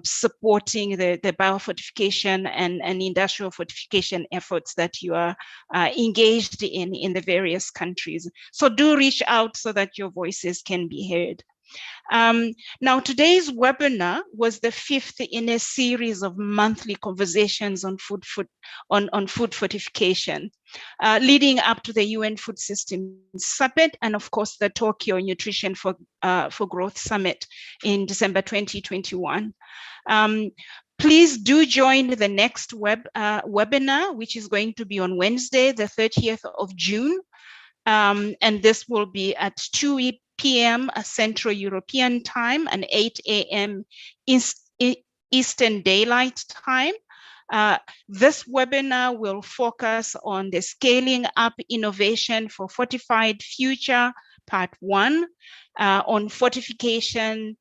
supporting the biofortification and industrial fortification efforts that you are engaged in the various countries. So do reach out so that your voices can be heard. Now, today's webinar was the 5th in a series of monthly conversations on food fortification, leading up to the UN Food Systems Summit and, of course, the Tokyo Nutrition for Growth Summit in December 2021. Please do join the next webinar, which is going to be on Wednesday, the 30th of June. And this will be at 2 p.m. Central European Time and 8 a.m. Eastern Daylight Time. This webinar will focus on the Scaling Up Innovation for Fortified Future, Part 1, on fortification,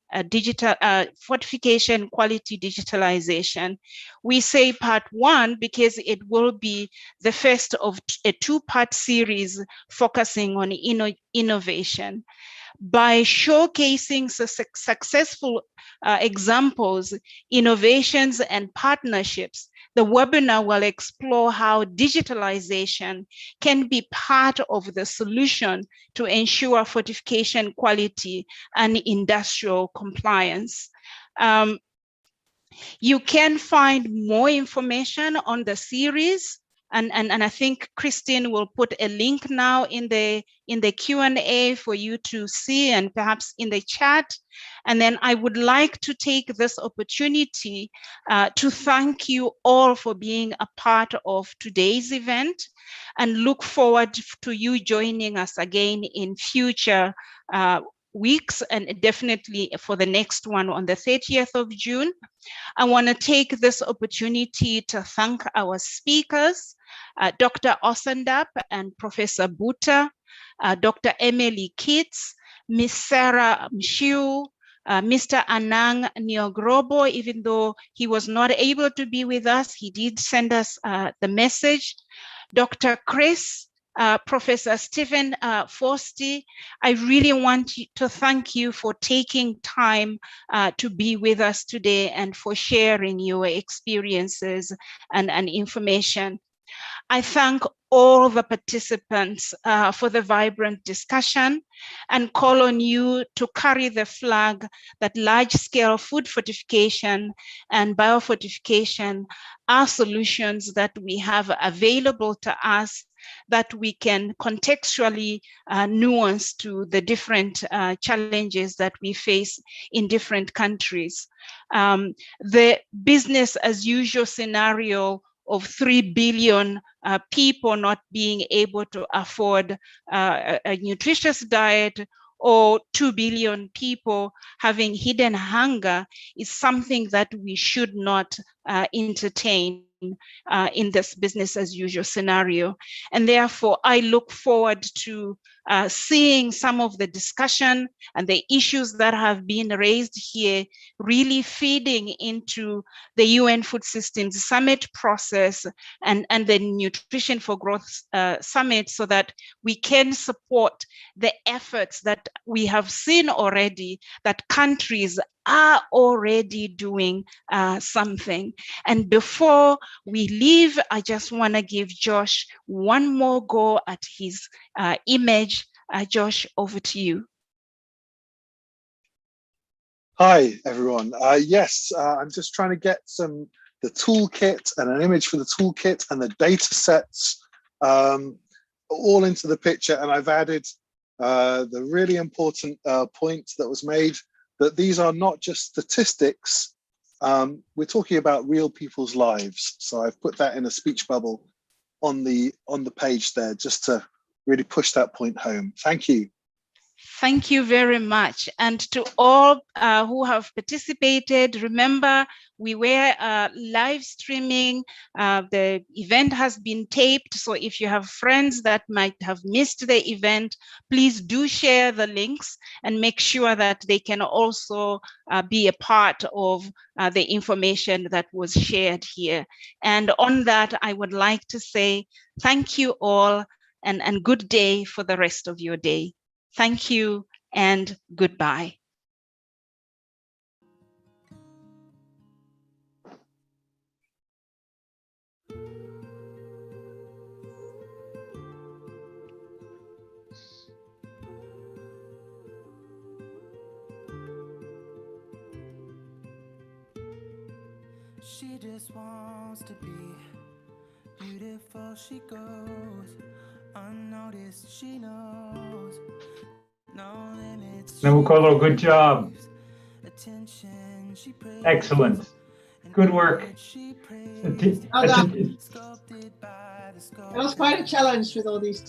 fortification quality digitalization. We say Part 1 because it will be the first of a 2-part series focusing on innovation. By showcasing successful examples, innovations, and partnerships The webinar will explore how digitalization can be part of the solution to ensure fortification quality and industrial compliance. You can find more information on the series, and I think Christine will put a link now in the Q&A for you to see, and perhaps in the chat. And then I would like to take this opportunity to thank you all for being a part of today's event, and look forward to you joining us again in future weeks, and definitely for the next one on the 30th of June. I want to take this opportunity to thank our speakers, Dr. Osandap and Professor Buta, Dr. Emily Kitts, Ms. Sarah Mshiu, Mr. Anang Niogrobo. Even though he was not able to be with us, he did send us the message. Dr. Chris, Professor Stephen Forsti, I really want to thank you for taking time to be with us today and for sharing your experiences and information. I thank all the participants for the vibrant discussion, and call on you to carry the flag that large-scale food fortification and biofortification are solutions that we have available to us, that we can contextually nuance to the different challenges that we face in different countries. The business as usual scenario of 3 billion people not being able to afford a nutritious diet, or 2 billion people having hidden hunger, is something that we should not entertain in this business as usual scenario. And therefore, I look forward to seeing some of the discussion and the issues that have been raised here really feeding into the UN Food Systems Summit process and the Nutrition for Growth Summit, so that we can support the efforts that we have seen already, that countries are already doing something. And before we leave, I just want to give Josh one more go at his image. Josh, over to you. Hi, everyone. Yes, I'm just trying to get the toolkit and an image for the toolkit and the data sets all into the picture. And I've added the really important point that was made, that these are not just statistics. We're talking about real people's lives. So I've put that in a speech bubble on the page there, just to really push that point home. Thank you. Thank you very much. And to all who have participated, remember, we were live streaming. The event has been taped. So if you have friends that might have missed the event, please do share the links and make sure that they can also be a part of the information that was shared here. And on that, I would like to say thank you all, and good day for the rest of your day. Thank you and goodbye. She just wants to be beautiful. She goes unnoticed. She knows no limits. Namukolo, good job. Excellent. Good work. That was quite a challenge with all these